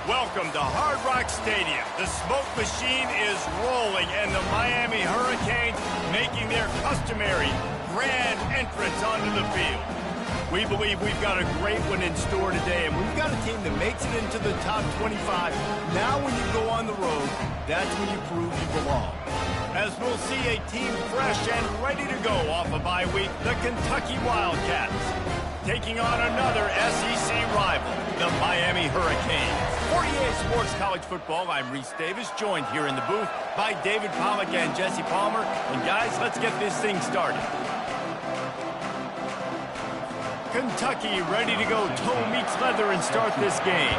Welcome to Hard Rock Stadium. The smoke machine is rolling, and the Miami Hurricanes making their customary grand entrance onto the field. We believe we've got a great one in store today, and we've got a team that makes it into the top 25. Now when you go on the road, that's when you prove you belong. As we'll see a team fresh and ready to go off a bye week, the Kentucky Wildcats, taking on another SEC rival, the Miami Hurricanes. 48 Sports College Football, I'm Reese Davis, joined here in the booth by David Pollack and Jesse Palmer. And guys, let's get this thing started. Kentucky ready to go toe meets leather and start this game.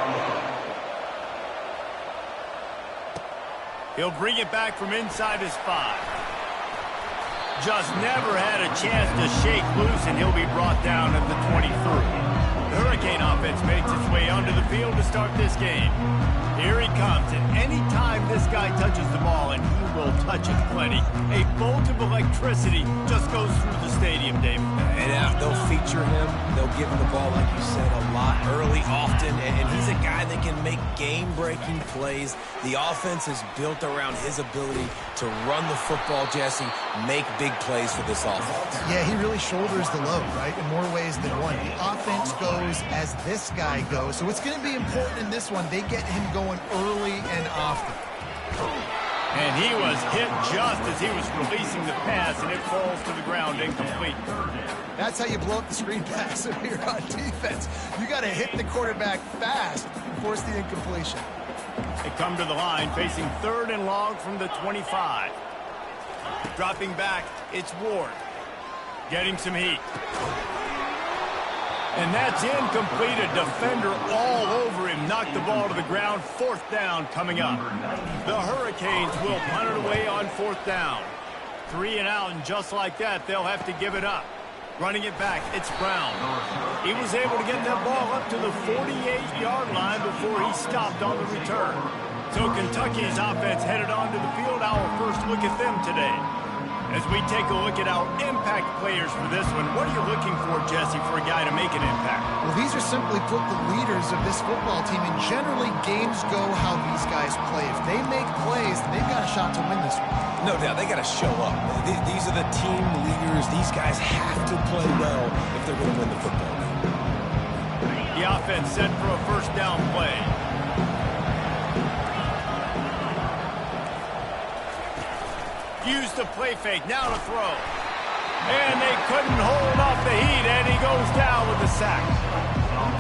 He'll bring it back from inside his 5. Just never had a chance to shake loose, and he'll be brought down at the 23. The Hurricane offense makes its way onto the field to start this game. Here he comes, and any time this guy touches the ball, and he will touch it plenty, a bolt of electricity just goes through the stadium, Dave. And they'll feature him. They'll give him the ball, like you said, a lot, early, often, and he's a guy that can make game-breaking plays. The offense is built around his ability to run the football, Jesse, make big plays for this offense. Yeah, he really shoulders the load, right, in more ways than one. The offense goes as this guy goes, so it's going to be important in this one. They get him going early and often. And he was hit just as he was releasing the pass, and it falls to the ground incomplete. That's how you blow up the screen pass if you're on defense. You got to hit the quarterback fast and force the incompletion. They come to the line, facing 3rd and long from the 25. Dropping back, it's Ward. Getting some heat. And that's incomplete. A defender all over him. Knocked the ball to the ground. 4th down coming up. The Hurricanes will punt it away on 4th down. 3 and out, and just like that, they'll have to give it up. Running it back, it's Brown. He was able to get that ball up to the 48-yard line before he stopped on the return. So Kentucky's offense headed onto the field. Our first look at them today. As we take a look at our impact players for this one, what are you looking for, Jesse, for a guy to make an impact? Well, these are simply put the leaders of this football team, and generally games go how these guys play. If they make plays, they've got a shot to win this one. No doubt, they got to show up. These are the team leaders. These guys have to play well if they're going to win the football game. The offense set for a 1st down play. Use the play fake, now to throw. And they couldn't hold off the heat, and he goes down with a sack.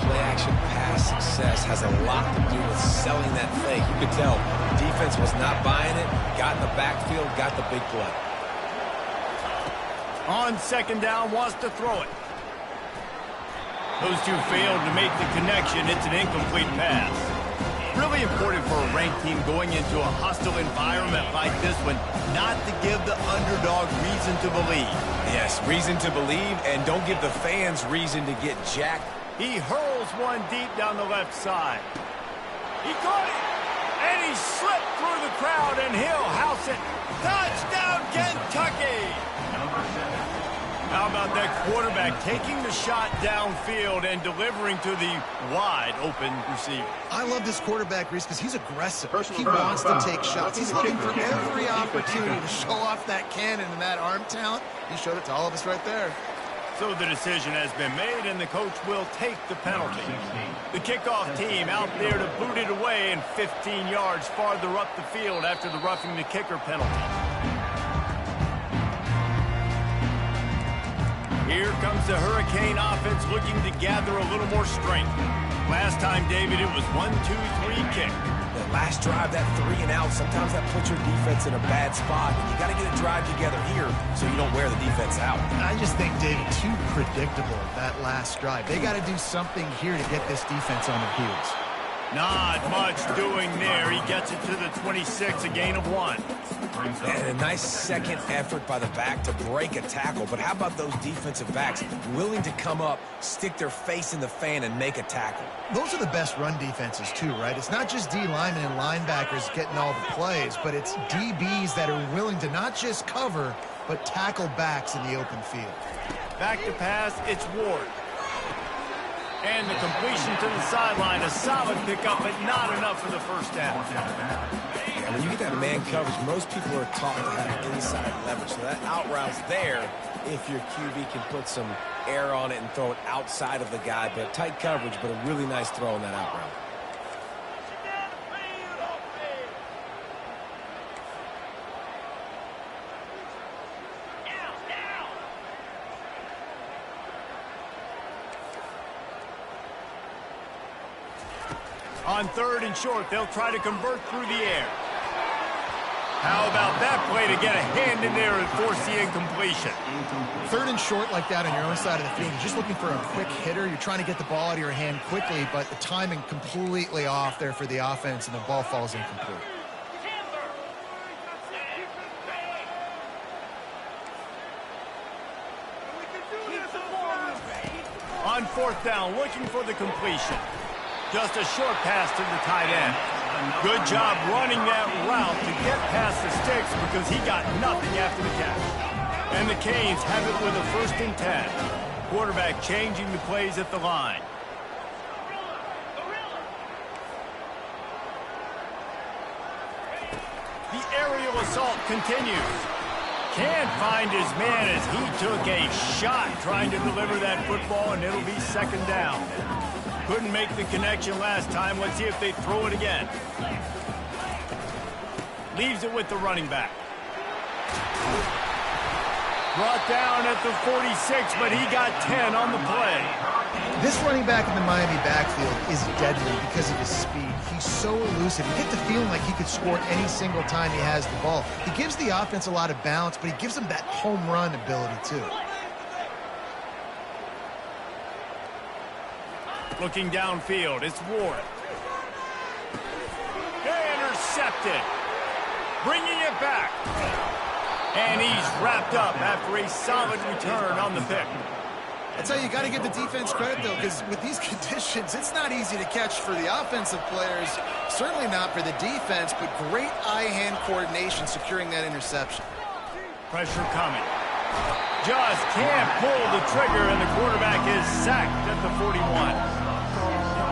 Play-action pass success has a lot to do with selling that fake. You could tell defense was not buying it, got in the backfield, got the big play. On 2nd down, wants to throw it. Those two failed to make the connection. It's an incomplete pass. Really important for a ranked team going into a hostile environment like this one, not to give the underdog reason to believe. Yes, reason to believe, and don't give the fans reason to get jacked. He hurls one deep down the left side. He caught it, and he slipped through the crowd, and he'll house it. Touchdown, Kentucky! How about that quarterback taking the shot downfield and delivering to the wide-open receiver? I love this quarterback, Reese, because he's aggressive. He wants to take shots. He's looking for every opportunity to show off that cannon and that arm talent. He showed it to all of us right there. So the decision has been made, and the coach will take the penalty. The kickoff team out there to boot it away, and 15 yards farther up the field after the roughing the kicker penalty. Here comes the Hurricane offense looking to gather a little more strength. Last time, David, it was 1-2-3 kick. The last drive, that 3 and out, sometimes that puts your defense in a bad spot. And you got to get a drive together here so you don't wear the defense out. I just think, David, too predictable, that last drive. They got to do something here to get this defense on their heels. Not much doing there. He gets it to the 26, a gain of 1. And a nice second effort by the back to break a tackle. But how about those defensive backs willing to come up, stick their face in the fan, and make a tackle? Those are the best run defenses, too, right? It's not just D linemen and linebackers getting all the plays, but it's DBs that are willing to not just cover, but tackle backs in the open field. Back to pass, it's Ward. And the completion to the sideline, a solid pickup, but not enough for the first down. Yeah, when you get that man coverage, most people are taught to have inside leverage. So that out route's there if your QB can put some air on it and throw it outside of the guy. But tight coverage, but a really nice throw on that out route. On 3rd and short, they'll try to convert through the air. How about that play to get a hand in there and force the incompletion? 3rd and short like that on your own side of the field. You're just looking for a quick hitter. You're trying to get the ball out of your hand quickly, but the timing completely off there for the offense, and the ball falls incomplete. On 4th down, looking for the completion. Just a short pass to the tight end. Good job running that route to get past the sticks because he got nothing after the catch. And the Canes have it with a 1st and 10. Quarterback changing the plays at the line. The aerial assault continues. Can't find his man as he took a shot trying to deliver that football, and it'll be 2nd down. Couldn't make the connection last time. Let's see if they throw it again. Leaves it with the running back. Brought down at the 46, but he got 10 on the play. This running back in the Miami backfield is deadly because of his speed. He's so elusive. You get the feeling like he could score any single time he has the ball. He gives the offense a lot of balance, but he gives them that home run ability too. Looking downfield, it's Ward. Intercepted. Bringing it back. And he's wrapped up after a solid return on the pick. I'll tell you, you got to give the defense credit, though, because with these conditions, it's not easy to catch for the offensive players. Certainly not for the defense, but great eye-hand coordination securing that interception. Pressure coming. Just can't pull the trigger, and the quarterback is sacked at the 41.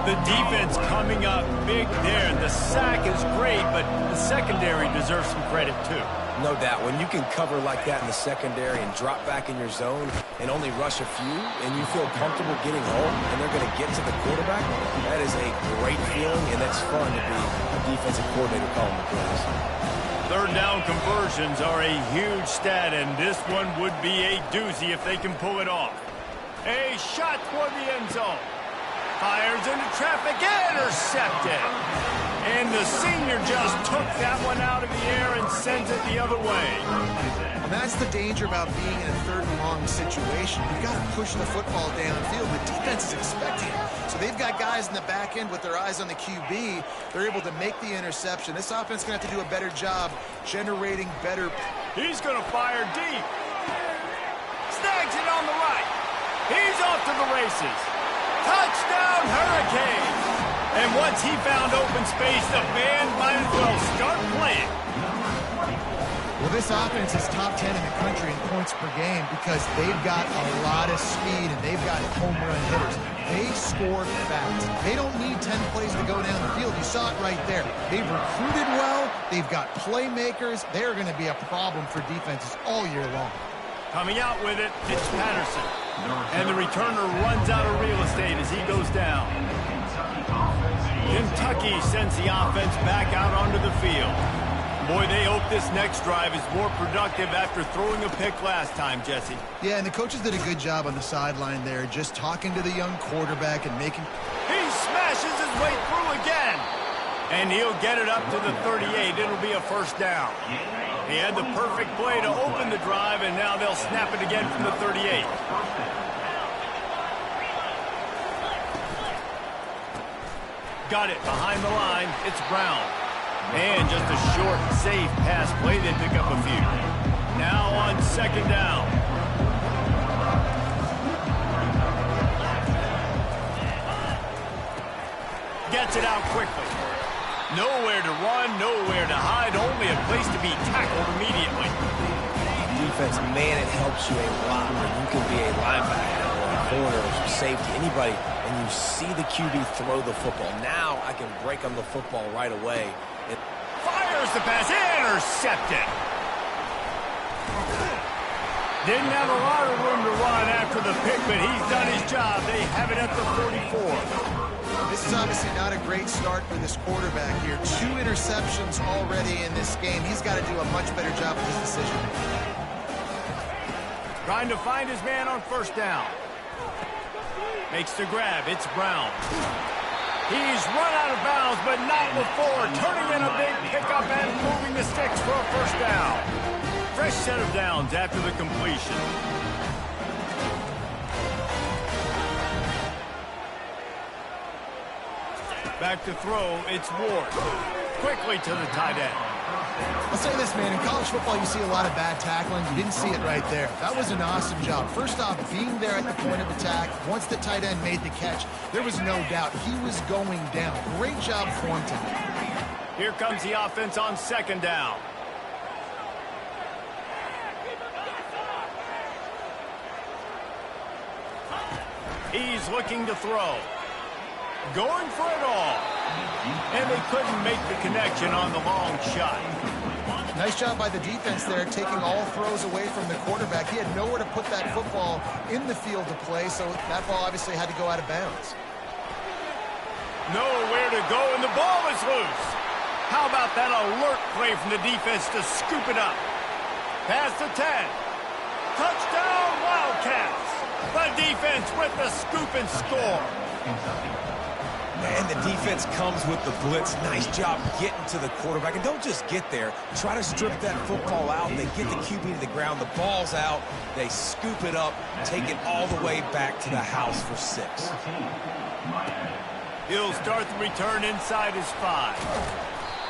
The defense coming up big there. The sack is great, but the secondary deserves some credit, too. No doubt. When you can cover like that in the secondary and drop back in your zone and only rush a few, and you feel comfortable getting home and they're going to get to the quarterback, that is a great feeling, and that's fun to be a defensive coordinator calling the plays. 3rd down conversions are a huge stat, and this one would be a doozy if they can pull it off. A shot toward the end zone. Fires into traffic, intercepted. And the senior just took that one out of the air and sends it the other way. And that's the danger about being in a 3rd and long situation. You've got to push the football downfield. The defense is expecting it. So they've got guys in the back end with their eyes on the QB. They're able to make the interception. This offense is going to have to do a better job generating better. He's going to fire deep. Snags it on the right. He's off to the races. Touchdown, Hurricanes! And once he found open space, the band might as well start playing. Well, this offense is top 10 in the country in points per game because they've got a lot of speed and they've got home run hitters. They score fast. They don't need 10 plays to go down the field. You saw it right there. They've recruited well. They've got playmakers. They're going to be a problem for defenses all year long. Coming out with it, it's Patterson. And the returner runs out of real estate as he goes down. Kentucky sends the offense back out onto the field. Boy, they hope this next drive is more productive after throwing a pick last time, Jesse. Yeah, and the coaches did a good job on the sideline there, just talking to the young quarterback and making... He smashes his way through again. And he'll get it up to the 38. It'll be a 1st down. He had the perfect play to open the drive, and now they'll snap it again from the 38. Got it behind the line. It's Brown. And just a short, safe pass play. They pick up a few. Now on 2nd down. Gets it out quickly. Nowhere to run, nowhere to hide, only a place to be tackled immediately. Defense, man, it helps you a lot when you can be a linebacker or a corner or safety, anybody and you see the QB throw the football. Now I can break on the football right away. Fires the pass, intercepted. Didn't have a lot of room to run after the pick, but he's done his job. They have it at the 44. This is obviously not a great start for this quarterback here. 2 interceptions already in this game. He's got to do a much better job with his decision. Trying to find his man on first down. Makes the grab. It's Brown. He's run out of bounds, but not before. Turning in a big pickup and moving the sticks for a first down. Fresh set of downs after the completion. Back to throw, it's Ward. Quickly to the tight end. I'll say this, man. In college football, you see a lot of bad tackling. You didn't see it right there. That was an awesome job. First off, being there at the point of attack. Once the tight end made the catch, there was no doubt he was going down. Great job for him today. Here comes the offense on second down. He's looking to throw. Going for it all. And they couldn't make the connection on the long shot. Nice job by the defense there, taking all throws away from the quarterback. He had nowhere to put that football in the field to play, so that ball obviously had to go out of bounds. Nowhere to go, and the ball is loose. How about that alert play from the defense to scoop it up? Pass to 10. Touchdown, Wildcats. The defense with the scoop and score. Man, the defense comes with the blitz. Nice job getting to the quarterback. And don't just get there. Try to strip that football out. They get the QB to the ground. The ball's out. They scoop it up, take it all the way back to the house for 6. He'll start the return inside his 5.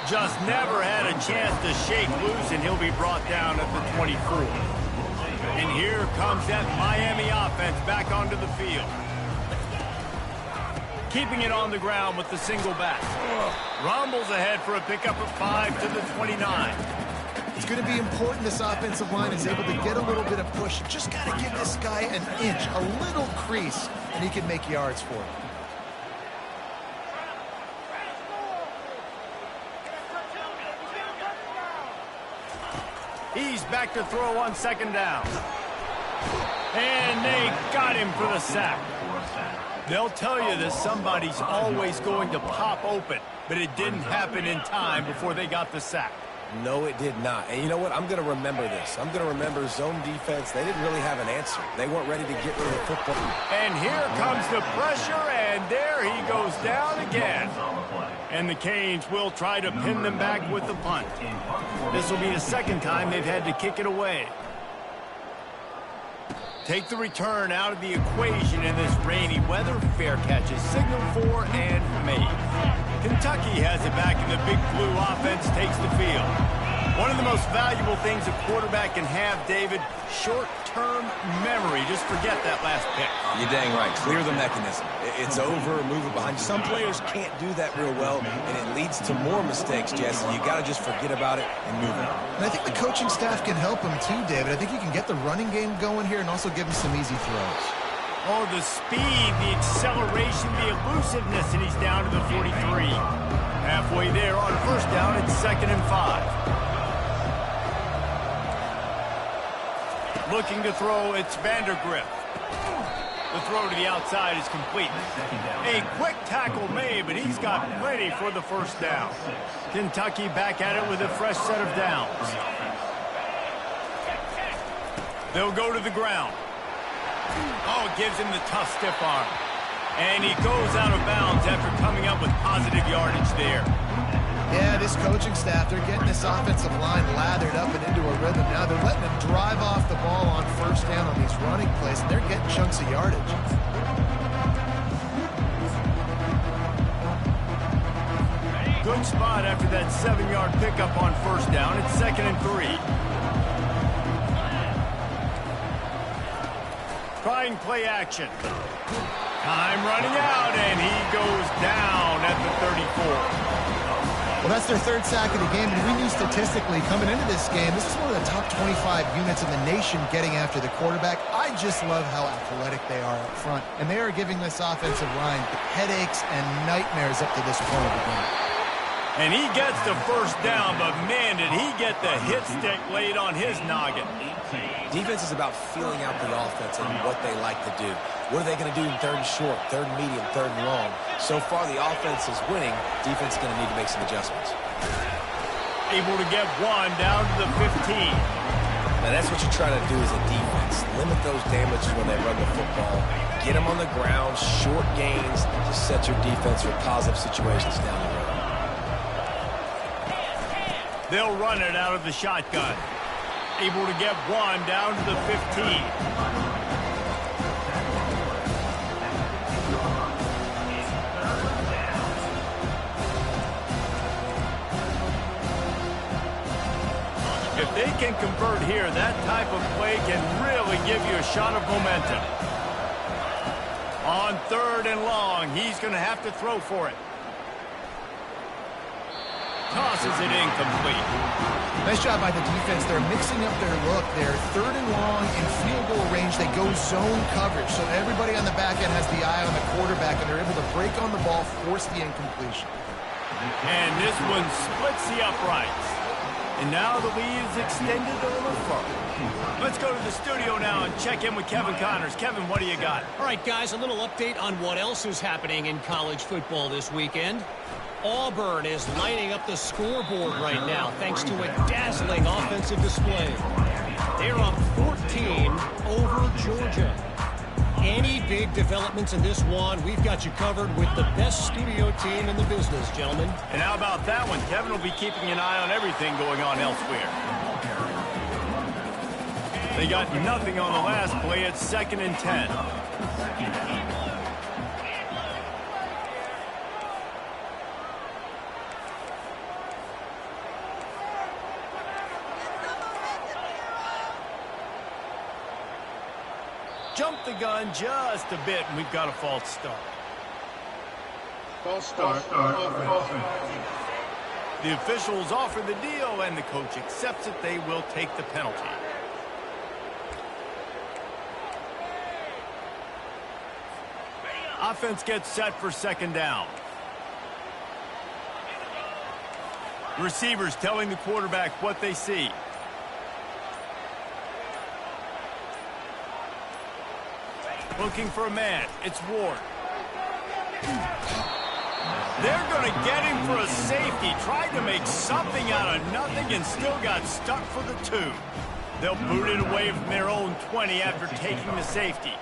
Just never had a chance to shake loose, and he'll be brought down at the 24. And here comes that Miami offense back onto the field. Keeping it on the ground with the single back. Rumbles ahead for a pickup of 5 to the 29. It's going to be important this offensive line is able to get a little bit of push. Just got to give this guy an inch, a little crease, and he can make yards for it. He's back to throw on second down. And they got him for the sack. They'll tell you that somebody's always going to pop open, but it didn't happen in time before they got the sack. No, it did not. And you know what? I'm going to remember this. I'm going to remember zone defense. They didn't really have an answer. They weren't ready to get rid of the football. And here comes the pressure, and there he goes down again. And the Canes will try to pin them back with the punt. This will be the second time they've had to kick it away. Take the return out of the equation in this rainy weather. Fair catches signaled for and made. Kentucky has it back, and the Big Blue offense takes the field. One of the most valuable things a quarterback can have, David, short-term memory. Just forget that last pick. You're dang right. Clear the mechanism. It's over, move it behind you. Some players can't do that real well, and it leads to more mistakes, Jesse. You got to just forget about it and move on. And I think the coaching staff can help him too, David. I think you can get the running game going here and also give him some easy throws. Oh, the speed, the acceleration, the elusiveness, and he's down to the 43. Halfway there on first down, it's 2nd and 5. Looking to throw, it's Vandergrift. The throw to the outside is complete. A quick tackle made, but he's got plenty for the first down. Kentucky back at it with a fresh set of downs. They'll go to the ground. Oh, gives him the tough stiff arm. And he goes out of bounds after coming up with positive yardage there. Yeah, this coaching staff, they're getting this offensive line lathered up and into a rhythm. Now they're letting them drive off the ball on first down on these running plays, and they're getting chunks of yardage. Good spot after that 7-yard pickup on first down. It's 2nd and 3. Trying play action. Time running out, and he goes down at the 34. Well, that's their third sack of the game, and we knew statistically coming into this game, this is one of the top 25 units in the nation getting after the quarterback. I just love how athletic they are up front, and they are giving this offensive line headaches and nightmares up to this point of the game. And he gets the first down, but man, did he get the hit stick laid on his noggin. Defense is about feeling out the offense and what they like to do. What are they going to do in third and short, third and medium, third and long? So far, the offense is winning. Defense is going to need to make some adjustments. Able to get one down to the 15. Now, that's what you try to do as a defense. Limit those damages when they run the football. Get them on the ground, short gains to set your defense for positive situations down the road. They'll run it out of the shotgun. Able to get one down to the 15. If they can convert here, that type of play can really give you a shot of momentum. On third and long, he's going to have to throw for it. Tosses it incomplete. Nice job by the defense. They're mixing up their look. They're third and long in field goal range. They go zone coverage. So everybody on the back end has the eye on the quarterback, and they're able to break on the ball, force the incompletion. And this one splits the uprights. And now the lead is extended a little further. Let's go to the studio now and check in with Kevin Connors. Kevin, what do you got? All right, guys, a little update on what else is happening in college football this weekend. Auburn is lighting up the scoreboard right now thanks to a dazzling offensive display. They're up 14 over Georgia. Any big developments in this one, we've got you covered with the best studio team in the business, gentlemen. And how about that one? Kevin will be keeping an eye on everything going on elsewhere. They got nothing on the last play. It's 2nd and 10. Jump the gun just a bit, and we've got a false start. False start. The officials offer the deal, and the coach accepts it. They will take the penalty. Offense gets set for 2nd down. Receivers telling the quarterback what they see. Looking for a man. It's Ward. They're going to get him for a safety. Tried to make something out of nothing and still got stuck for the 2. They'll boot it away from their own 20 after taking the safety.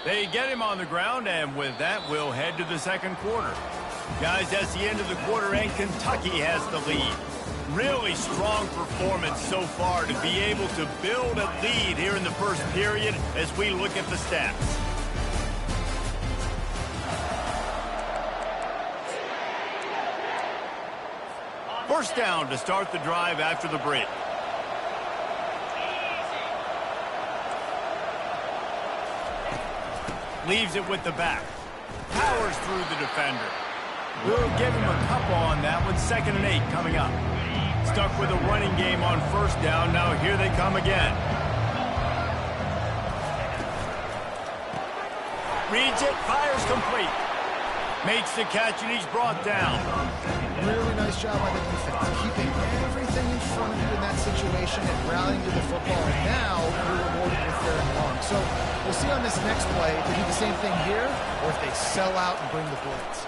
They get him on the ground, and with that, we'll head to the 2nd quarter. Guys, that's the end of the quarter, and Kentucky has the lead. Really strong performance so far to be able to build a lead here in the first period as we look at the stats. First down to start the drive after the break. Leaves it with the back. Powers through the defender. We'll give him a couple on that one. 2nd and 8 coming up. Stuck with a running game on first down. Now here they come again. Reads it, fires complete. Makes the catch, and he's brought down. Really nice job by the defense, keeping everything in front of you in that situation and rallying to the football. And now you're rewarded with 3rd and long. So we'll see on this next play if they do the same thing here or if they sell out and bring the blitz.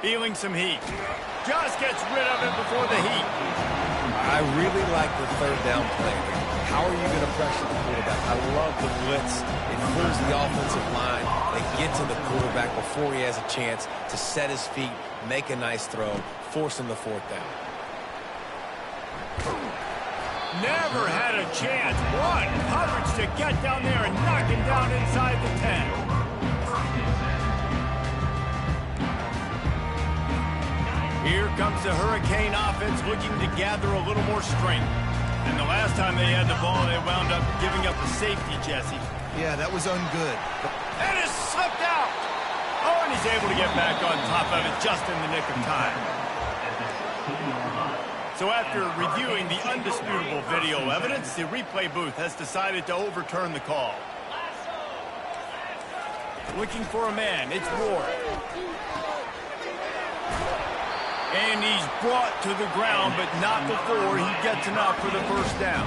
Feeling some heat. Just gets rid of it before the heat. I really like the 3rd down play. How are you going to pressure the quarterback? I love the blitz. It fools the offensive line. They get to the quarterback before he has a chance to set his feet, make a nice throw, forcing the 4th down. Never had a chance. One coverage to get down there and knock him down inside the 10. Here comes the Hurricane offense looking to gather a little more strength. And the last time they had the ball, they wound up giving up a safety, Jesse. Yeah, that was ungood. And it's slipped out. Oh, and he's able to get back on top of it just in the nick of time. So after reviewing the undisputable video evidence, the replay booth has decided to overturn the call. Looking for a man, it's Ward. And he's brought to the ground, but not before he gets enough for the first down.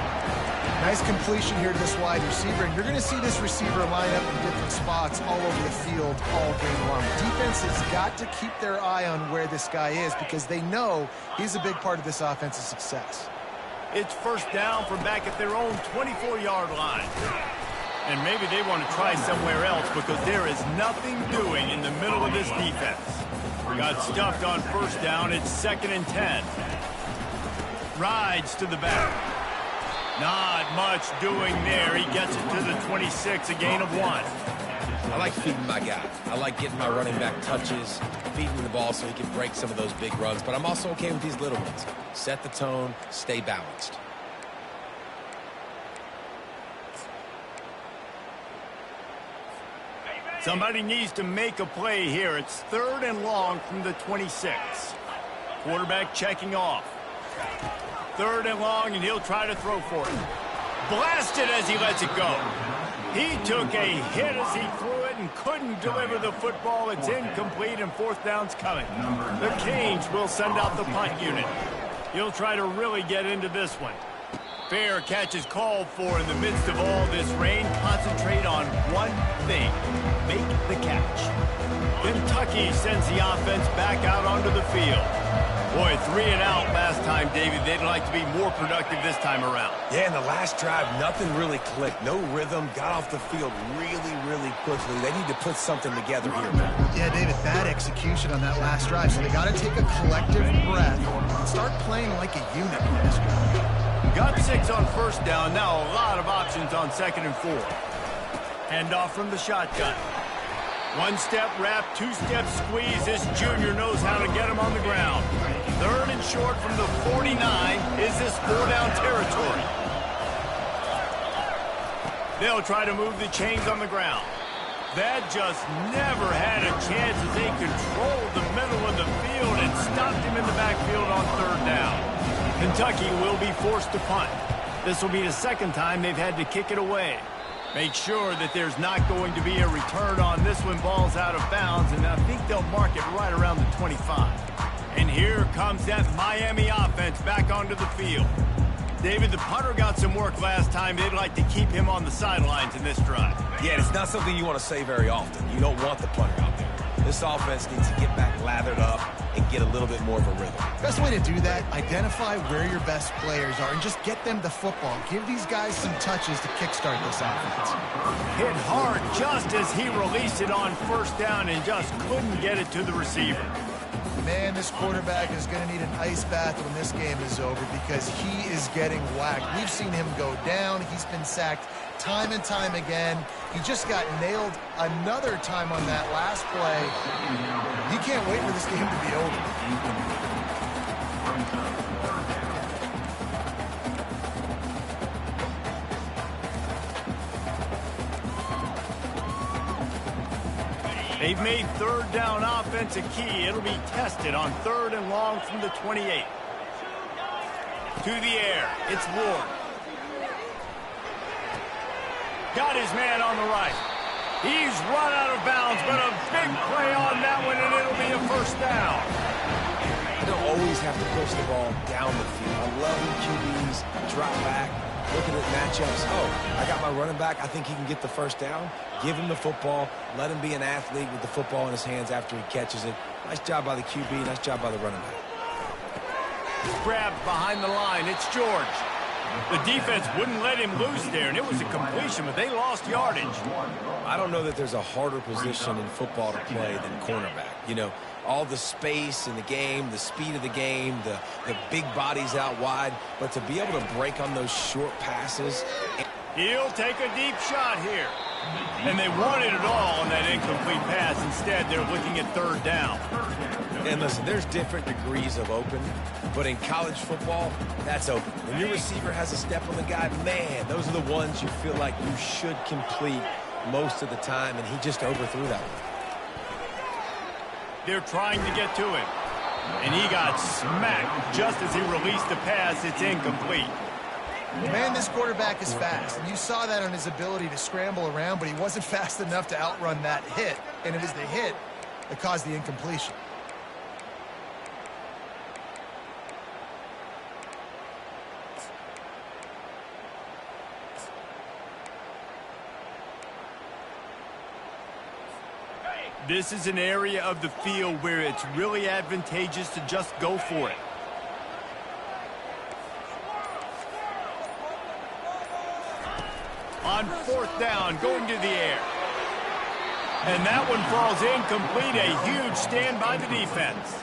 Nice completion here to this wide receiver, and you're going to see this receiver line up in different spots all over the field all game long. Defense has got to keep their eye on where this guy is because they know he's a big part of this offense's success. It's first down from back at their own 24-yard line. And maybe they want to try somewhere else because there is nothing doing in the middle of this defense. Got stuffed on first down. It's 2nd and 10. Rides to the back. Not much doing there. He gets it to the 26, a gain of 1. I like feeding my guy. I like getting my running back touches, feeding the ball so he can break some of those big runs. But I'm also okay with these little ones. Set the tone, stay balanced. Somebody needs to make a play here. It's 3rd and long from the 26. Quarterback checking off. 3rd and long, and he'll try to throw for it. Blasted as he lets it go. He took a hit as he threw it and couldn't deliver the football. It's incomplete, and 4th down's coming. The Canes will send out the punt unit. He'll try to really get into this one. Fair catch is called for in the midst of all this rain. Concentrate on one thing. Make the catch. Kentucky sends the offense back out onto the field. Boy, 3 and out last time, David. They'd like to be more productive this time around. Yeah, in the last drive, nothing really clicked. No rhythm. Got off the field really, really quickly. They need to put something together here, man. Yeah, David, bad execution on that last drive. So they got to take a collective breath and start playing like a unit on this drive. Got 6 on first down. Now a lot of options on 2nd and 4. Handoff from the shotgun. 1-step wrap, 2-step squeeze. This junior knows how to get him on the ground. 3rd and short from the 49. Is this 4-down territory? They'll try to move the chains on the ground. That just never had a chance as they controlled the middle of the field and stopped him in the backfield on 3rd down. Kentucky will be forced to punt. This will be the 2nd time they've had to kick it away. Make sure that there's not going to be a return on this one. Ball's out of bounds, and I think they'll mark it right around the 25. And here comes that Miami offense back onto the field. David, the punter got some work last time. They'd like to keep him on the sidelines in this drive. Yeah, it's not something you want to say very often. You don't want the punter out there. This offense needs to get back lathered up and get a little bit more of a rhythm. Best way to do that, identify where your best players are and just get them the football. Give these guys some touches to kickstart this offense. Hit hard just as he released it on first down and just couldn't get it to the receiver. Man, this quarterback is going to need an ice bath when this game is over because he is getting whacked. We've seen him go down. He's been sacked time and time again. He just got nailed another time on that last play. He can't wait for this game to be over. They've made 3rd down offense a key. It'll be tested on 3rd and long from the 28. To the air. It's Ward. Got his man on the right. He's run out of bounds, but a big play on that one, and it'll be a first down. You don't always have to push the ball down the field. I love when QBs drop back, looking at matchups. Oh, I got my running back. I think he can get the first down. Give him the football. Let him be an athlete with the football in his hands after he catches it. Nice job by the QB. Nice job by the running back. Grabbed behind the line. It's George. The defense wouldn't let him loose there, and it was a completion, but they lost yardage. I don't know that there's a harder position in football to play than cornerback. You know, all the space in the game, the speed of the game, the big bodies out wide, but to be able to break on those short passes. He'll take a deep shot here. And they wanted it all on that incomplete pass. Instead, they're looking at 3rd down. And listen, there's different degrees of open, but in college football, that's open. When your receiver has a step on the guy, man, those are the ones you feel like you should complete most of the time, and he just overthrew that one. They're trying to get to him. And he got smacked just as he released the pass. It's incomplete. Man, this quarterback is fast, and you saw that on his ability to scramble around, but he wasn't fast enough to outrun that hit, and it was the hit that caused the incompletion. This is an area of the field where it's really advantageous to just go for it. On fourth down, going to the air. And that one falls incomplete. A huge stand by the defense.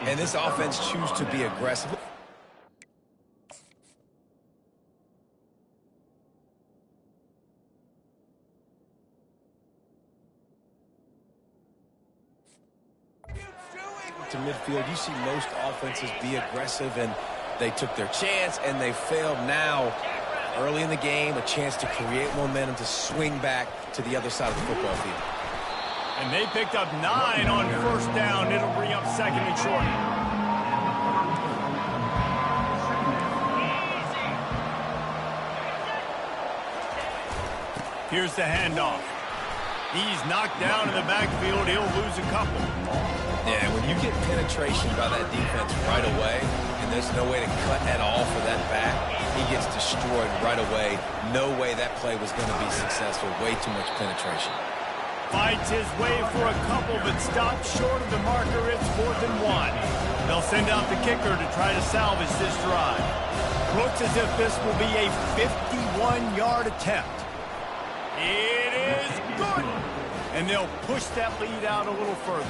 And this offense chooses to be aggressive. To midfield, you see most offenses be aggressive, and they took their chance and they failed. Now early in the game, a chance to create momentum to swing back to the other side of the football field. And they picked up 9 on first down. It'll bring up second and short. Here's the handoff. He's knocked down in the backfield. He'll lose a couple. Yeah, when you get penetration by that defense right away, and there's no way to cut at all for that back, he gets destroyed right away. No way that play was going to be successful. Way too much penetration. Fights his way for a couple, but stops short of the marker. It's 4th and 1. They'll send out the kicker to try to salvage this drive. Looks as if this will be a 51-yard attempt. It is good. And they'll push that lead out a little further.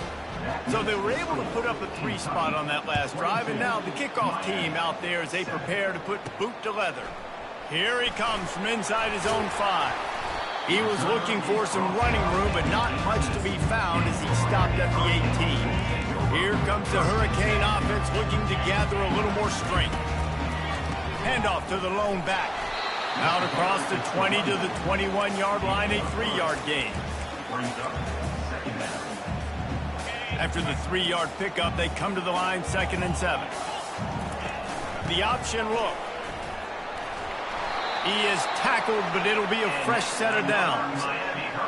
So they were able to put up a 3 spot on that last drive, and now the kickoff team out there as they prepare to put boot to leather. Here he comes from inside his own 5. He was looking for some running room, but not much to be found as he stopped at the 18. Here comes the Hurricane offense looking to gather a little more strength. Handoff to the lone back. Out across the 20 to the 21-yard line, a 3-yard gain. After the 3-yard pickup, they come to the line 2nd and 7. The option look. He is tackled, but it'll be a fresh set of downs.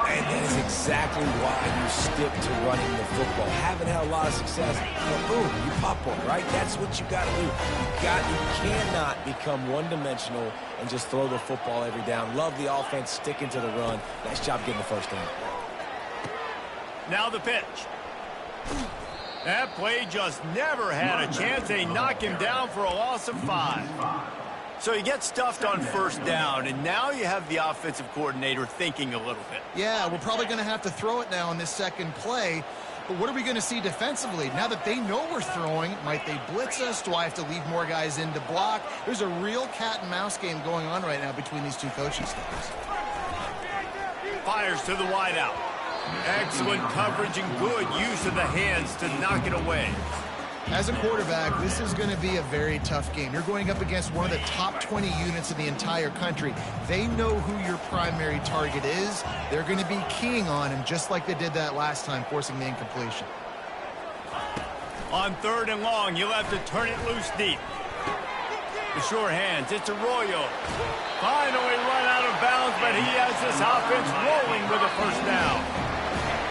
And that is exactly why you stick to running the football. Haven't had a lot of success, but boom, you pop one, right? That's what you got to do. You cannot become one-dimensional and just throw the football every down. Love the offense, sticking to the run. Nice job getting the first down. Now the pitch. That play just never had a chance. They knock him down for a loss of 5. So he gets stuffed on first down, and now you have the offensive coordinator thinking a little bit. Yeah, we're probably going to have to throw it now on this second play. But what are we going to see defensively? Now that they know we're throwing, might they blitz us? Do I have to leave more guys in to block? There's a real cat and mouse game going on right now between these two coaching staffs. Fires to the wideout. Excellent coverage and good use of the hands to knock it away. As a quarterback, this is going to be a very tough game. You're going up against one of the top 20 units in the entire country. They know who your primary target is. They're going to be keying on him just like they did that last time, forcing the incompletion. On 3rd and long, you'll have to turn it loose deep. The sure hands, it's Arroyo. Finally run out of bounds, but he has this offense rolling with a first down.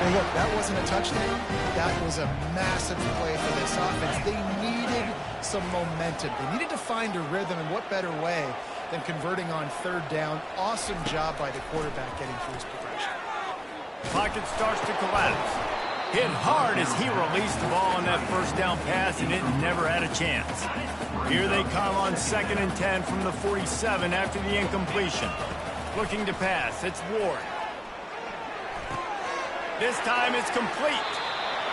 Hey, look, that wasn't a touchdown. That was a massive play for this offense. They needed some momentum. They needed to find a rhythm, and what better way than converting on 3rd down. Awesome job by the quarterback getting through his progression. Pocket starts to collapse. Hit hard as he released the ball on that first down pass, and it never had a chance. Here they come on 2nd and 10 from the 47 after the incompletion. Looking to pass, it's Ward. This time it's complete.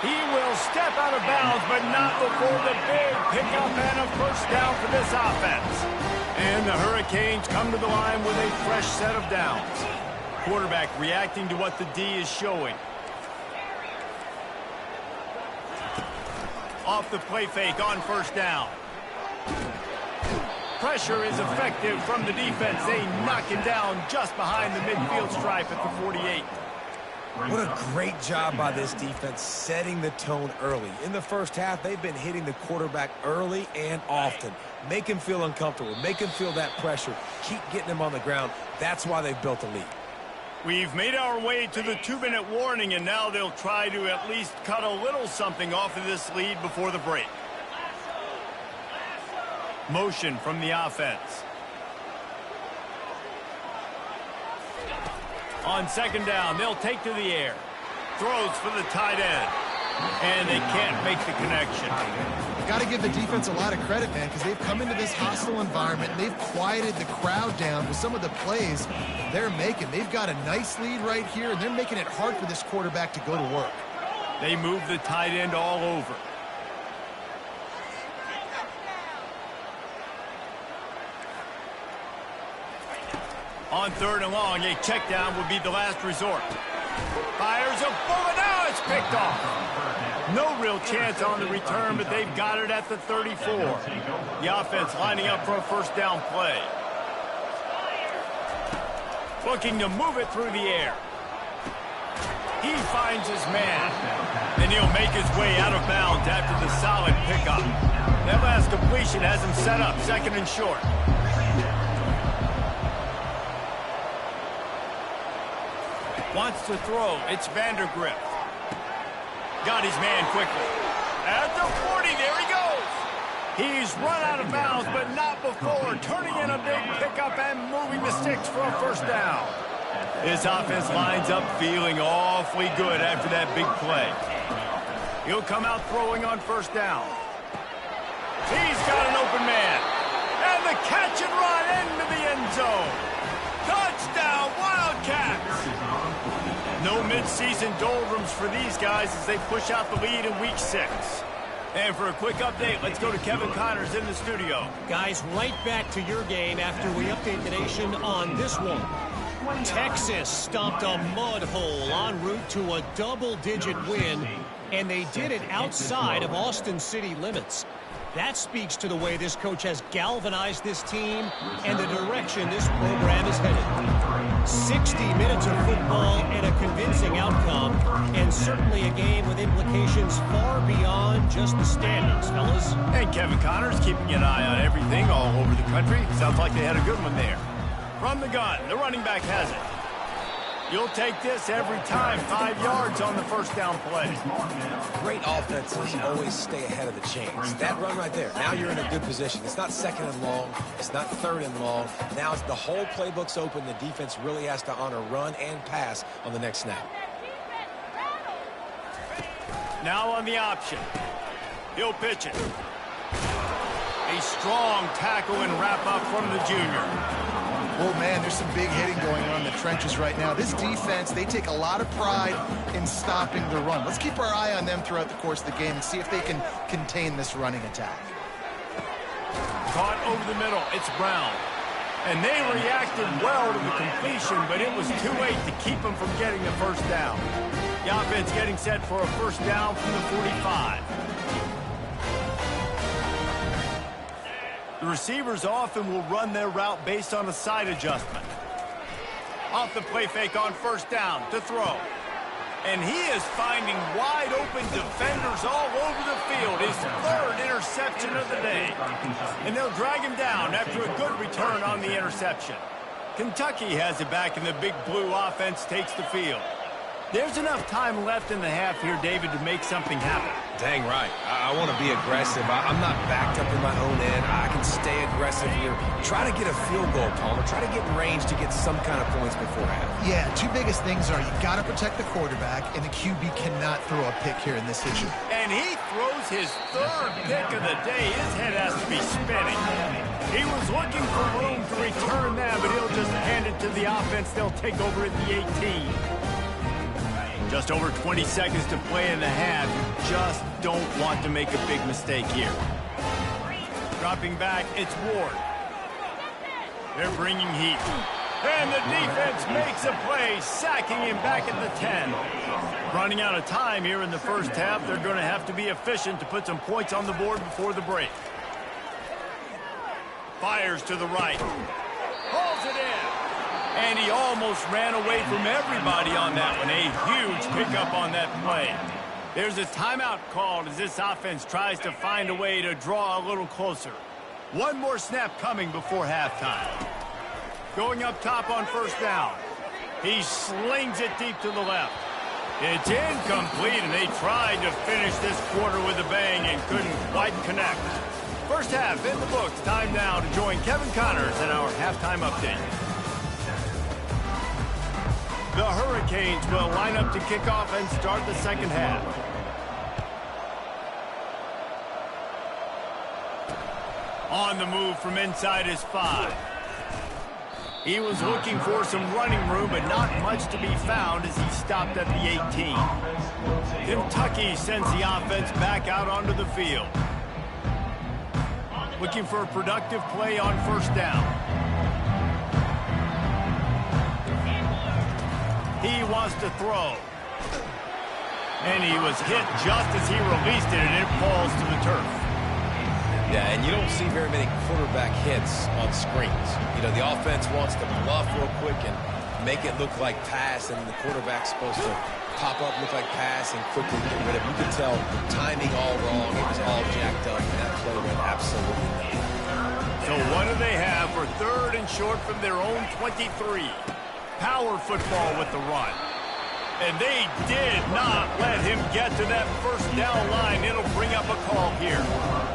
He will step out of bounds, but not before the big pickup and a first down for this offense. And the Hurricanes come to the line with a fresh set of downs. Quarterback reacting to what the D is showing. Off the play fake on first down. Pressure is effective from the defense. They knock him down just behind the midfield stripe at the 48. What a great job by this defense setting the tone early. In the first half, they've been hitting the quarterback early and often. Make him feel uncomfortable. Make him feel that pressure. Keep getting him on the ground. That's why they've built a lead. We've made our way to the 2-minute warning, and now they'll try to at least cut a little something off of this lead before the break. Motion from the offense. On second down, they'll take to the air. Throws for the tight end. And they can't make the connection. Got to give the defense a lot of credit, man, because they've come into this hostile environment. And they've quieted the crowd down with some of the plays they're making. They've got a nice lead right here, and they're making it hard for this quarterback to go to work. They move the tight end all over. On third and long, a check down would be the last resort. Fires a bullet. Now it's picked off. No real chance on the return, but they've got it at the 34. The offense lining up for a first down play. Looking to move it through the air. He finds his man. And he'll make his way out of bounds after the solid pickup. That last completion has him set up second and short. Wants to throw. It's Vandergrift. Got his man quickly. At the 40, there he goes. He's run out of bounds, but not before turning in a big pickup and moving the sticks for a first down. His offense lines up feeling awfully good after that big play. He'll come out throwing on first down. He's got an open man. And the catch and run into the end zone. Touchdown, Wildcats! No mid-season doldrums for these guys as they push out the lead in Week 6. And for a quick update, let's go to Kevin Connors in the studio. Guys, right back to your game after we update the nation on this one. Texas stomped a mud hole en route to a double-digit win, and they did it outside of Austin city limits. That speaks to the way this coach has galvanized this team and the direction this program is headed. 60 minutes of football and a convincing outcome, and certainly a game with implications far beyond just the standings, fellas. And Kevin Connors keeping an eye on everything all over the country. Sounds like they had a good one there. From the gun, the running back has it. You'll take this every time. 5 yards on the first down play. Great offenses always stay ahead of the chains. That run right there, now you're in a good position. It's not second and long. It's not third and long. Now the whole playbook's open. The defense really has to honor run and pass on the next snap. Now on the option. He'll pitch it. A strong tackle and wrap up from the junior. Oh, man, there's some big hitting going on in the trenches right now. This defense, they take a lot of pride in stopping the run. Let's keep our eye on them throughout the course of the game and see if they can contain this running attack. Caught over the middle. It's Brown. And they reacted well to the completion, but it was too late to keep them from getting the first down. The offense getting set for a first down from the 45. The receivers often will run their route based on a side adjustment. Off the play fake on first down to throw. And he is finding wide open defenders all over the field. His third interception of the day. And they'll drag him down after a good return on the interception. Kentucky has it back and the big blue offense takes the field. There's enough time left in the half here, David, to make something happen. Dang right. I want to be aggressive. I'm not backed up in my own end. I can stay aggressive here. Try to get a field goal, Palmer. Try to get in range to get some kind of points before half. Yeah, two biggest things are you got to protect the quarterback, and the QB cannot throw a pick here in this situation. And he throws his third pick of the day. His head has to be spinning. He was looking for room to return that, but he'll just hand it to the offense. They'll take over at the 18. Just over 20 seconds to play in the half. You just don't want to make a big mistake here. Dropping back, it's Ward. They're bringing heat. And the defense makes a play, sacking him back at the 10. Running out of time here in the first half. They're going to have to be efficient to put some points on the board before the break. Fires to the right. Pulls it in. And he almost ran away from everybody on that one. A huge pickup on that play. There's a timeout called as this offense tries to find a way to draw a little closer. One more snap coming before halftime. Going up top on first down. He slings it deep to the left. It's incomplete, and they tried to finish this quarter with a bang and couldn't quite connect. First half in the books. Time now to join Kevin Connors in our halftime update. The Hurricanes will line up to kick off and start the second half. On the move from inside his 5. He was looking for some running room, but not much to be found as he stopped at the 18. Kentucky sends the offense back out onto the field. Looking for a productive play on first down. He wants to throw. And he was hit just as he released it, and it falls to the turf. Yeah, and you don't see very many quarterback hits on screens. You know, the offense wants to bluff real quick and make it look like pass, and the quarterback's supposed to pop up, look like pass, and quickly get rid of it. You can tell timing all wrong. It was all jacked up, and that play went absolutely nuts. So what do they have for third and short from their own 23? Power football with the run. And they did not let him get to that first down line. It'll bring up a call here.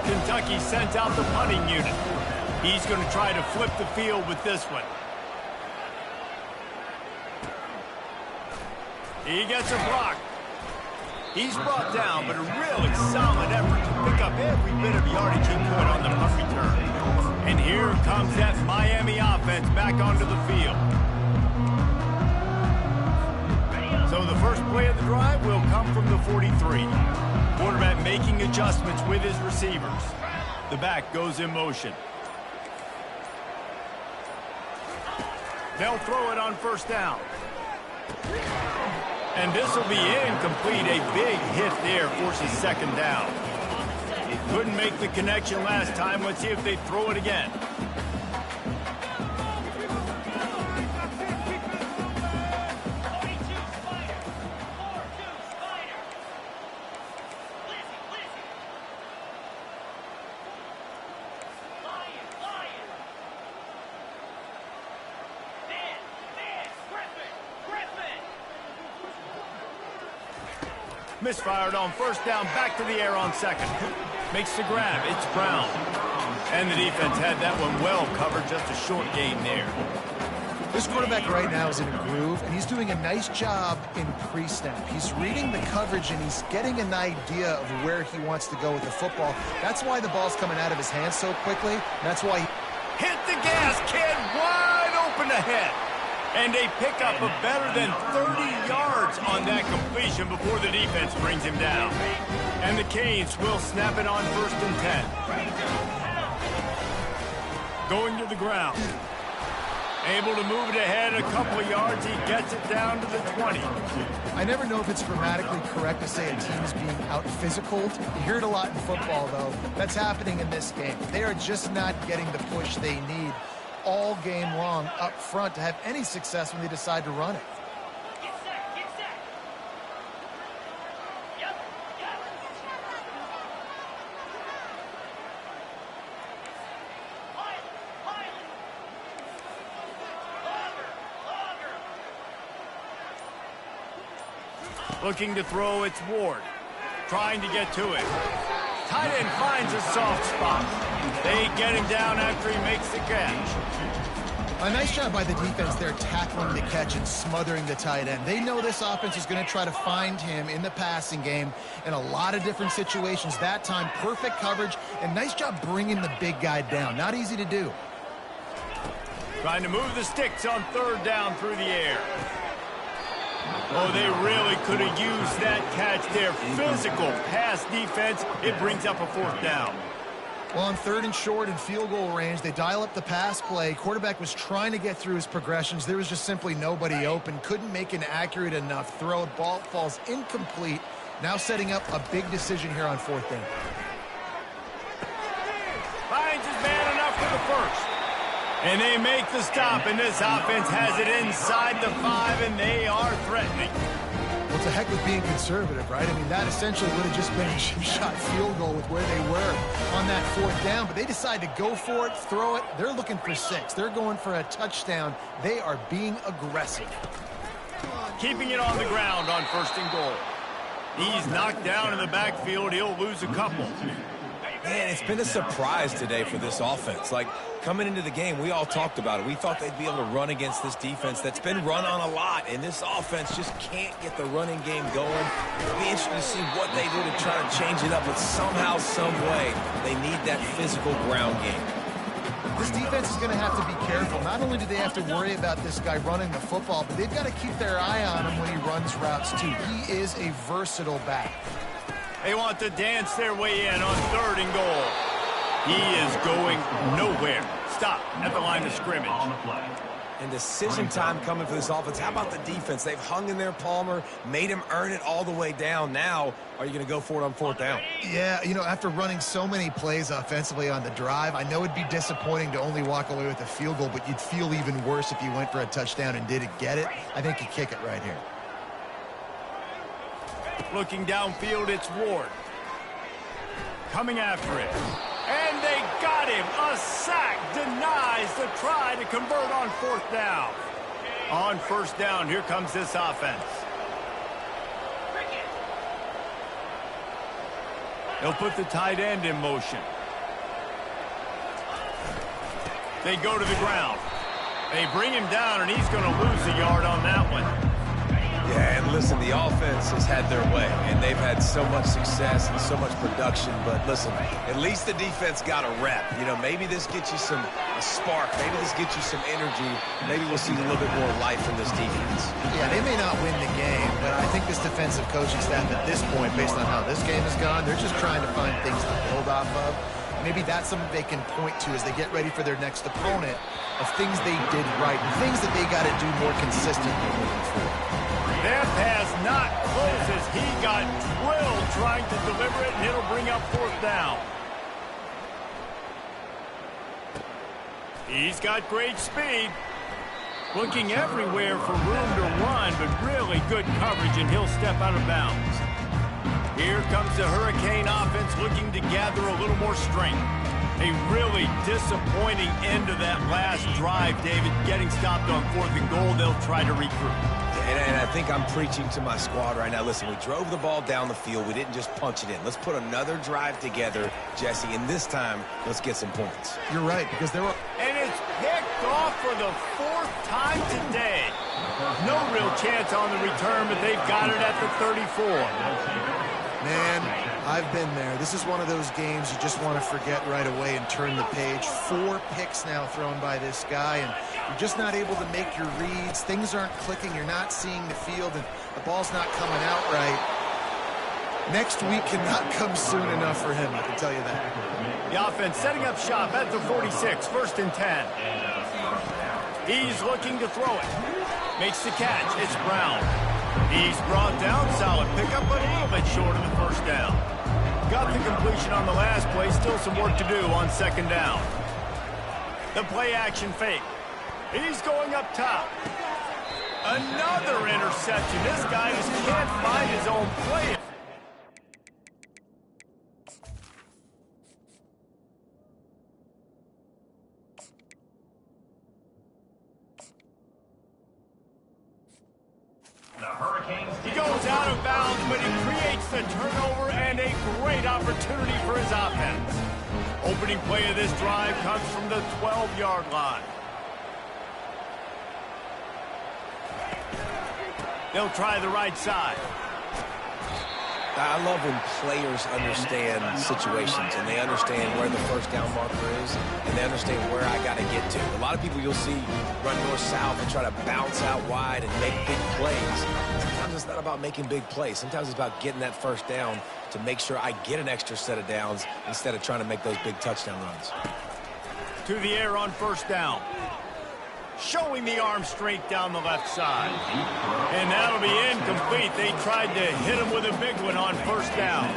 Kentucky sent out the punting unit. He's going to try to flip the field with this one. He gets a block. He's brought down, but a really solid effort to pick up every bit of yardage he could on the punt return. And here comes that Miami offense back onto the field. So the first play of the drive will come from the 43. Quarterback making adjustments with his receivers. The back goes in motion. They'll throw it on first down. And this will be incomplete. A big hit there forces second down. Couldn't make the connection last time. Let's see if they throw it again. Misfired on first down, back to the air on second. Makes the grab, it's Brown. And the defense had that one well covered, just a short gain there. This quarterback right now is in a groove, and he's doing a nice job in pre-snap. He's reading the coverage, and he's getting an idea of where he wants to go with the football. That's why the ball's coming out of his hands so quickly. That's why he... Hit the gas, kid, wide open ahead. And they pick up a better than 30 yards on that completion before the defense brings him down. And the Canes will snap it on first and 10. Going to the ground. Able to move it ahead a couple of yards. He gets it down to the 20. I never know if it's grammatically correct to say a team is being out-physical. You hear it a lot in football, though. That's happening in this game. They are just not getting the push they need all game long up front to have any success when they decide to run it. Looking to throw, it's Ward. Trying to get to it. Tight end finds a soft spot. They get him down after he makes the catch. A nice job by the defense there tackling the catch and smothering the tight end. They know this offense is going to try to find him in the passing game in a lot of different situations. That time, perfect coverage, and nice job bringing the big guy down. Not easy to do. Trying to move the sticks on third down through the air. Oh, they really could have used that catch there. Physical pass defense. It brings up a fourth down. Well, on third and short and field goal range, they dial up the pass play. Quarterback was trying to get through his progressions. There was just simply nobody open. Couldn't make an accurate enough throw. Ball falls incomplete. Now setting up a big decision here on fourth down. Finds his man enough for the first. And they make the stop, and this offense has it inside the 5, and they are threatening. Well, it's a heck of being conservative, right? I mean, that essentially would have just been a shot field goal with where they were on that 4th down, but they decide to go for it, throw it. They're looking for 6. They're going for a touchdown. They are being aggressive. Keeping it on the ground on 1st and goal. He's knocked down in the backfield. He'll lose a couple. Man, it's been a surprise today for this offense. Like, coming into the game, we all talked about it. We thought they'd be able to run against this defense that's been run on a lot, and this offense just can't get the running game going. It'll be interesting to see what they do to try to change it up, but somehow, some way, they need that physical ground game. This defense is going to have to be careful. Not only do they have to worry about this guy running the football, but they've got to keep their eye on him when he runs routes, too. He is a versatile back. They want to dance their way in on 3rd and goal. He is going nowhere. Stop at the line of scrimmage. And decision time coming for this offense. How about the defense? They've hung in there, Palmer, made him earn it all the way down. Now, are you going to go for it on 4th down? Yeah, you know, after running so many plays offensively on the drive, I know it'd be disappointing to only walk away with a field goal, but you'd feel even worse if you went for a touchdown and didn't get it. I think you kick it right here. Looking downfield, it's Ward. Coming after it. And they got him. A sack denies the try to convert on 4th down. On 1st down, here comes this offense. They'll put the tight end in motion. They go to the ground. They bring him down, and he's going to lose a yard on that one. Yeah, and listen, the offense has had their way, and they've had so much success and so much production. But listen, at least the defense got a rep. You know, maybe this gets you a spark. Maybe this gets you some energy. Maybe we'll see a little bit more life from this defense. Yeah, they may not win the game, but I think this defensive coaching staff at this point, based on how this game has gone, they're just trying to find things to build off of. Maybe that's something they can point to as they get ready for their next opponent of things they did right and things that they got to do more consistently moving forward. That pass not close as he got drilled trying to deliver it, and it'll bring up 4th down. He's got great speed. Looking everywhere for room to run, but really good coverage, and he'll step out of bounds. Here comes the Hurricane offense looking to gather a little more strength. A really disappointing end to that last drive, David. Getting stopped on 4th and goal, they'll try to regroup. And I think I'm preaching to my squad right now. Listen, we drove the ball down the field. We didn't just punch it in. Let's put another drive together, Jesse, and this time, let's get some points. You're right, because there were... And it's picked off for the 4th time today. No real chance on the return, but they've got it at the 34. Man, I've been there. This is one of those games you just want to forget right away and turn the page. 4 picks now thrown by this guy, and you're just not able to make your reads. Things aren't clicking. You're not seeing the field, and the ball's not coming out right. Next week cannot come soon enough for him, I can tell you that. The offense setting up shop at the 46, 1st and 10. He's looking to throw it. Makes the catch. It's Brown. He's brought down. Solid pickup, but a little bit short of the 1st down. Got the completion on the last play. Still some work to do on 2nd down. The play action fake. He's going up top. Another interception. This guy just can't find his own play. He goes out of bounds, but he creates the turnover and a great opportunity for his offense. Opening play of this drive comes from the 12-yard line. They'll try the right side. I love when players understand situations and they understand where the 1st down marker is and they understand where I got to get to. A lot of people you'll see run north-south and try to bounce out wide and make big plays. Sometimes it's not about making big plays. Sometimes it's about getting that 1st down to make sure I get an extra set of downs instead of trying to make those big touchdown runs. To the air on 1st down. Showing the arm strength down the left side. And that'll be incomplete. They tried to hit him with a big one on 1st down.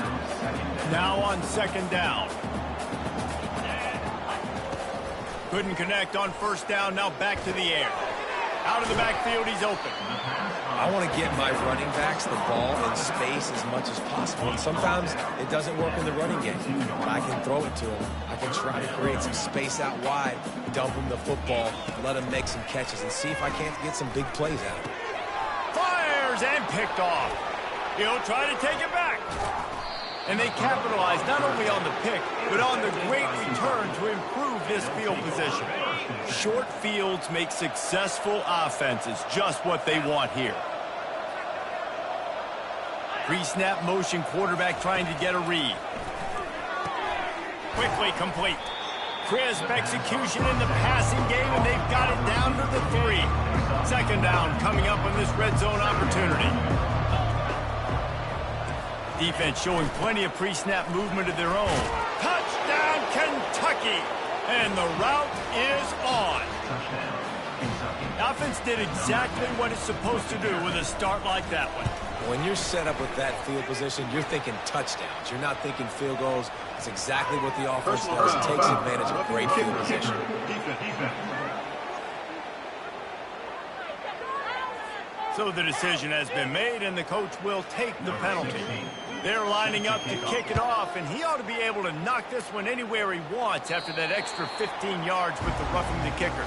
Now on 2nd down. Couldn't connect on first down. Now back to the air. Out of the backfield, he's open. I want to get my running backs the ball in space as much as possible. And sometimes it doesn't work in the running game. But I can throw it to him. I can try to create some space out wide, dump him the football, let him make some catches, and see if I can't get some big plays out of him. Fires and picked off. He'll try to take it back. And they capitalize not only on the pick, but on the great return to improve this field position. Short fields make successful offenses just what they want here. Pre-snap motion quarterback trying to get a read. Quickly complete. Crisp execution in the passing game, and they've got it down to the 3. Second down coming up on this red zone opportunity. Defense showing plenty of pre-snap movement of their own. Touchdown, Kentucky! And the route is on. The offense did exactly what it's supposed to do with a start like that one. When you're set up with that field position, you're thinking touchdowns. You're not thinking field goals. It's exactly what the offense does. Takes advantage of great field position. So the decision has been made, and the coach will take the penalty. They're lining up to kick it off, and he ought to be able to knock this one anywhere he wants after that extra 15 yards with the roughing the kicker.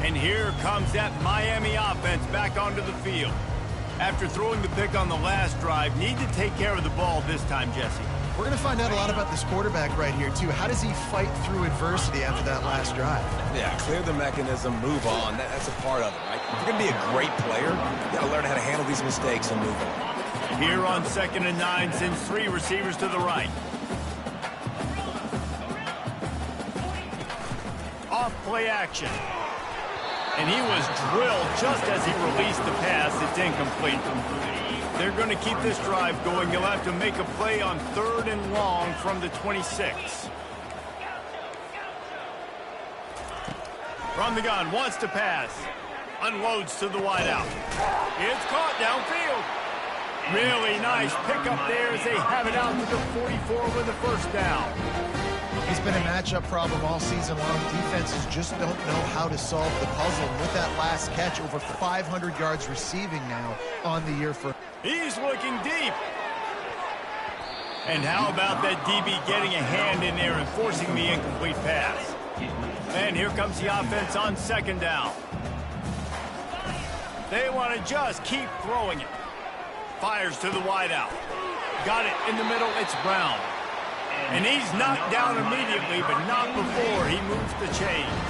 And here comes that Miami offense back onto the field. After throwing the pick on the last drive, need to take care of the ball this time, Jesse. We're going to find out a lot about this quarterback right here, too. How does he fight through adversity after that last drive? Yeah, clear the mechanism, move on. That's a part of it, right? If you're going to be a great player, you got to learn how to handle these mistakes and move on. Here on 2nd and 9, sends 3 receivers to the right. Off play action. And he was drilled just as he released the pass. It's incomplete. They're going to keep this drive going. They'll have to make a play on 3rd and long from the 26. From the gun, wants to pass. Unloads to the wideout. It's caught downfield. Really nice pickup there as they have it out to the 44 with a first down. He's been a matchup problem all season long. Defenses just don't know how to solve the puzzle. And with that last catch, over 500 yards receiving now on the year for... He's looking deep. And how about that DB getting a hand in there and forcing the incomplete pass? And here comes the offense on 2nd down. They want to just keep throwing it. Fires to the wideout. Got it in the middle. It's Brown. And he's knocked down immediately, but not before he moves the chains.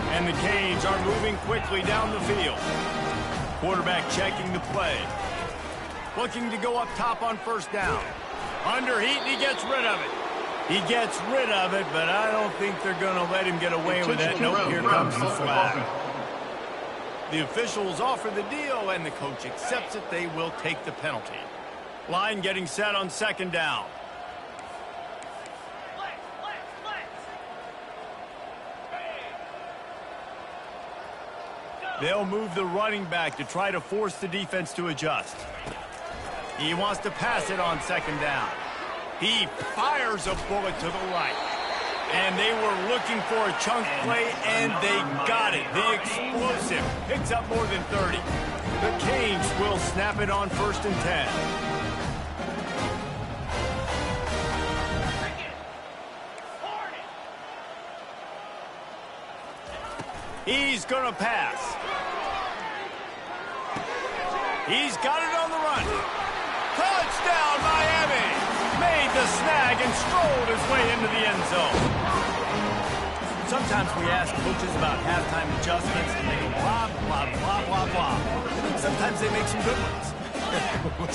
And the Canes are moving quickly down the field. Quarterback checking the play. Looking to go up top on first down. Under heat, and he gets rid of it. He gets rid of it, but I don't think they're going to let him get away with it. Nope, here comes the flag. The officials offer the deal, and the coach accepts it. They will take the penalty. Line getting set on 2nd down. They'll move the running back to try to force the defense to adjust. He wants to pass it on 2nd down. He fires a bullet to the right. And they were looking for a chunk play, and they got it. The explosive picks up more than 30. The Canes will snap it on 1st and 10. He's going to pass. He's got it on the run. Touchdown, Miami! Made the snag and strolled his way into the end zone. Sometimes we ask coaches about halftime adjustments, and they go blah, blah, blah, blah, blah. Sometimes they make some good ones.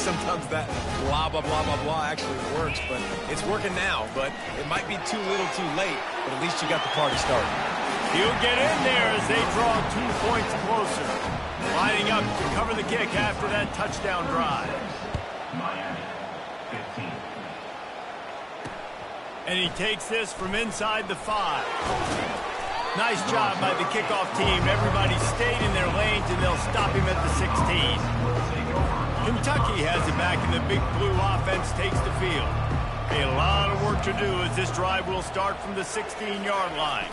Sometimes that blah, blah, blah, blah, blah actually works, but it's working now. But it might be too little too late, but at least you got the party started. He'll get in there as they draw 2 points closer. Lining up to cover the kick after that touchdown drive. And he takes this from inside the 5. Nice job by the kickoff team. Everybody stayed in their lanes, and they'll stop him at the 16. Kentucky has it back, and the Big Blue offense takes the field. A lot of work to do as this drive will start from the 16-yard line.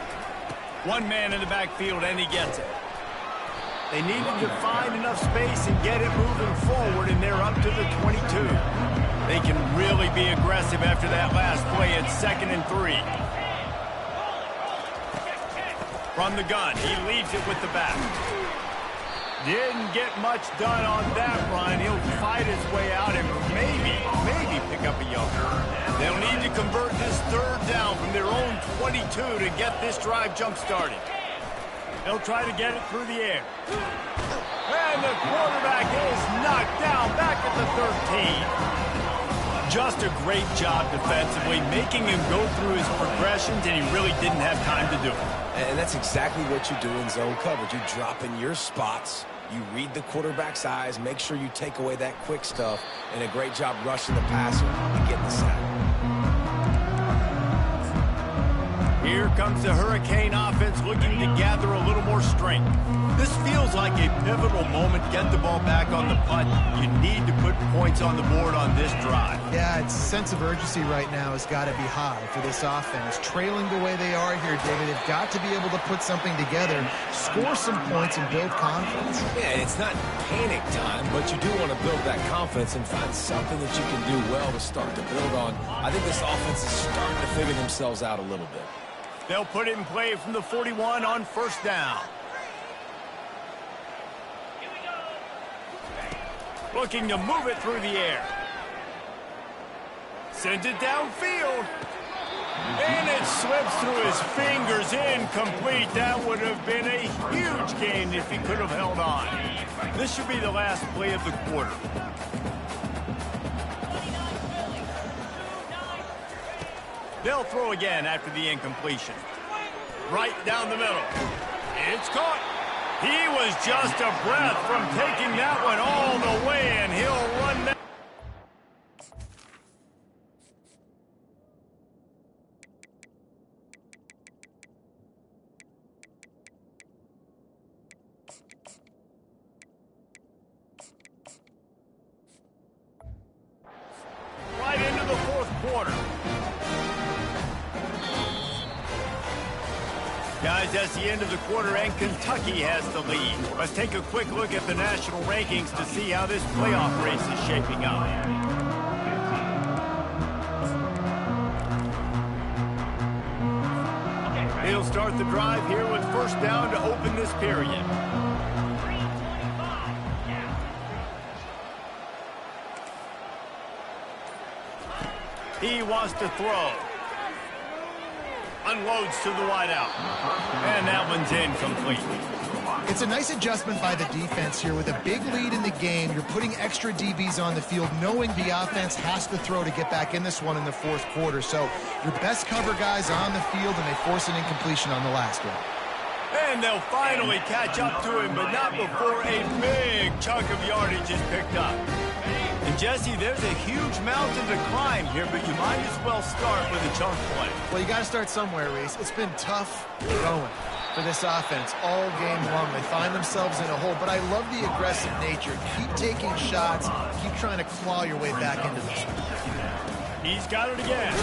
One man in the backfield, and he gets it. They needed to find enough space and get it moving forward, and they're up to the 22. They can really be aggressive after that last play at 2nd and 3. From the gun, he leaves it with the back. Didn't get much done on that run. He'll fight his way out and maybe pick up a yard. They'll need to convert this 3rd down from their own 22 to get this drive jump-started. They'll try to get it through the air. And the quarterback is knocked down back at the 13. Just a great job defensively, making him go through his progressions, and he really didn't have time to do it. And that's exactly what you do in zone coverage. You drop in your spots, you read the quarterback's eyes, make sure you take away that quick stuff, and a great job rushing the passer and getting the sack. Here comes the Hurricane offense looking to gather a little more strength. This feels like a pivotal moment. Get the ball back on the punt. You need to put points on the board on this drive. Yeah, its sense of urgency right now has got to be high for this offense. Trailing the way they are here, David, they've got to be able to put something together, score some points, and build confidence. Yeah, it's not panic time, but you do want to build that confidence and find something that you can do well to start to build on. I think this offense is starting to figure themselves out a little bit. They'll put it in play from the 41 on 1st down. Looking to move it through the air. Sends it downfield. And it slips through his fingers, incomplete. That would have been a huge gain if he could have held on. This should be the last play of the quarter. They'll throw again after the incompletion. Right down the middle. It's caught. He was just a breath from taking that one all the way, and he'll run that. Right into the 4th quarter. Guys, that's the end of the quarter, and Kentucky has the lead. Let's take a quick look at the national rankings to see how this playoff race is shaping up. He'll start the drive here with 1st down to open this period. He wants to throw. Unloads to the wideout. And that one's incomplete. It's a nice adjustment by the defense here. With a big lead in the game, you're putting extra DBs on the field, knowing the offense has to throw to get back in this one in the 4th quarter. So your best cover guys on the field, and they force an incompletion on the last one. And they'll finally catch up to him, but not before a big chunk of yardage is picked up. And Jesse, there's a huge mountain to climb here, but you might as well start with a chunk play. Well, you got to start somewhere, Reese. It's been tough going for this offense all game long. They find themselves in a hole, but I love the aggressive nature. Keep taking shots. Keep trying to claw your way back into this one. He's got it again.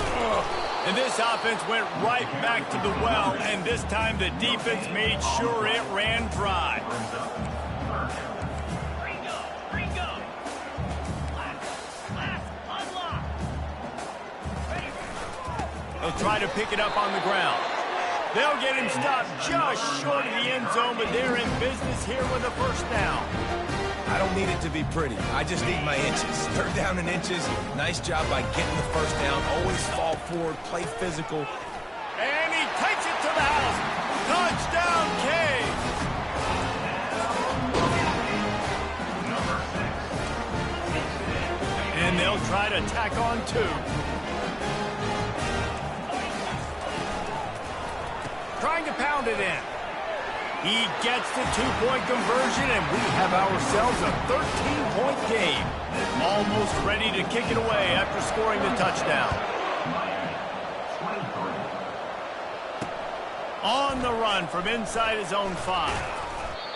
And this offense went right back to the well, and this time the defense made sure it ran dry. They'll try to pick it up on the ground. They'll get him stopped just short of the end zone, but they're in business here with a 1st down. I don't need it to be pretty. I just need my inches. 3rd down and inches. Nice job by getting the 1st down. Always fall forward, play physical. And he takes it to the house. Touchdown, Cade. And they'll try to tack on 2. Trying to pound it in. He gets the 2-point conversion, and we have ourselves a 13-point game. Almost ready to kick it away after scoring the touchdown. On the run from inside his own 5.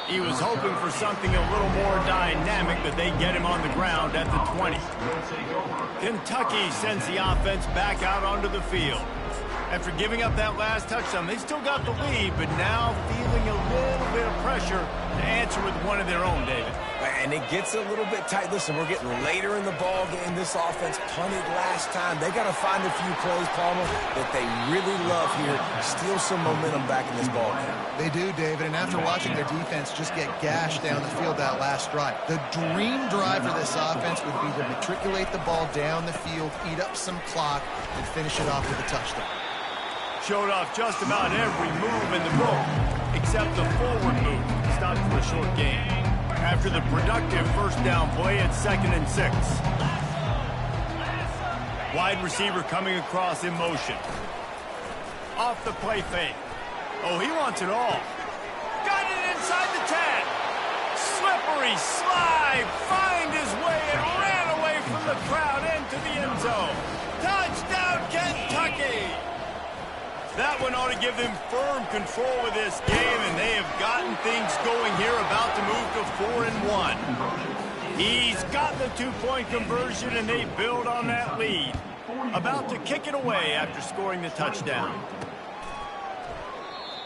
He was hoping for something a little more dynamic, but they get him on the ground at the 20. Kentucky sends the offense back out onto the field. After giving up that last touchdown, they still got the lead, but now feeling a little bit of pressure to answer with one of their own, David. And it gets a little bit tight. Listen, we're getting later in the ball game. This offense punted last time. They got to find a few plays, Palmer, that they really love here. Steal some momentum back in this ball game. They do, David, and after watching their defense just get gashed down the field that last drive, the dream drive for this offense would be to matriculate the ball down the field, eat up some clock, and finish it off with a touchdown. Showed off just about every move in the book, except the forward move, stopped for a short gain. After the productive first down play at 2nd and 6. Wide receiver coming across in motion. Off the play fake. Oh, he wants it all. Got it inside the 10. Slippery slide, find his way and ran away from the crowd into the end zone. Touchdown, Kentucky! That one ought to give them firm control of this game, and they have gotten things going here, about to move to 4-1. He's got the two-point conversion, and they build on that lead. About to kick it away after scoring the touchdown.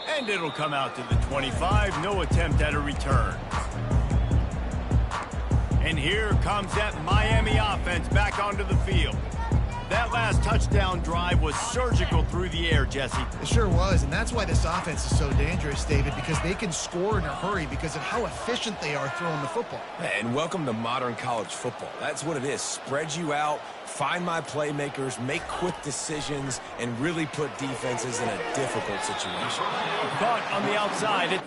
And it'll come out to the 25, no attempt at a return. And here comes that Miami offense back onto the field. That last touchdown drive was surgical through the air, Jesse. It sure was, and that's why this offense is so dangerous, David, because they can score in a hurry because of how efficient they are throwing the football. And welcome to modern college football. That's what it is. Spread you out, find my playmakers, make quick decisions, and really put defenses in a difficult situation. Caught on the outside.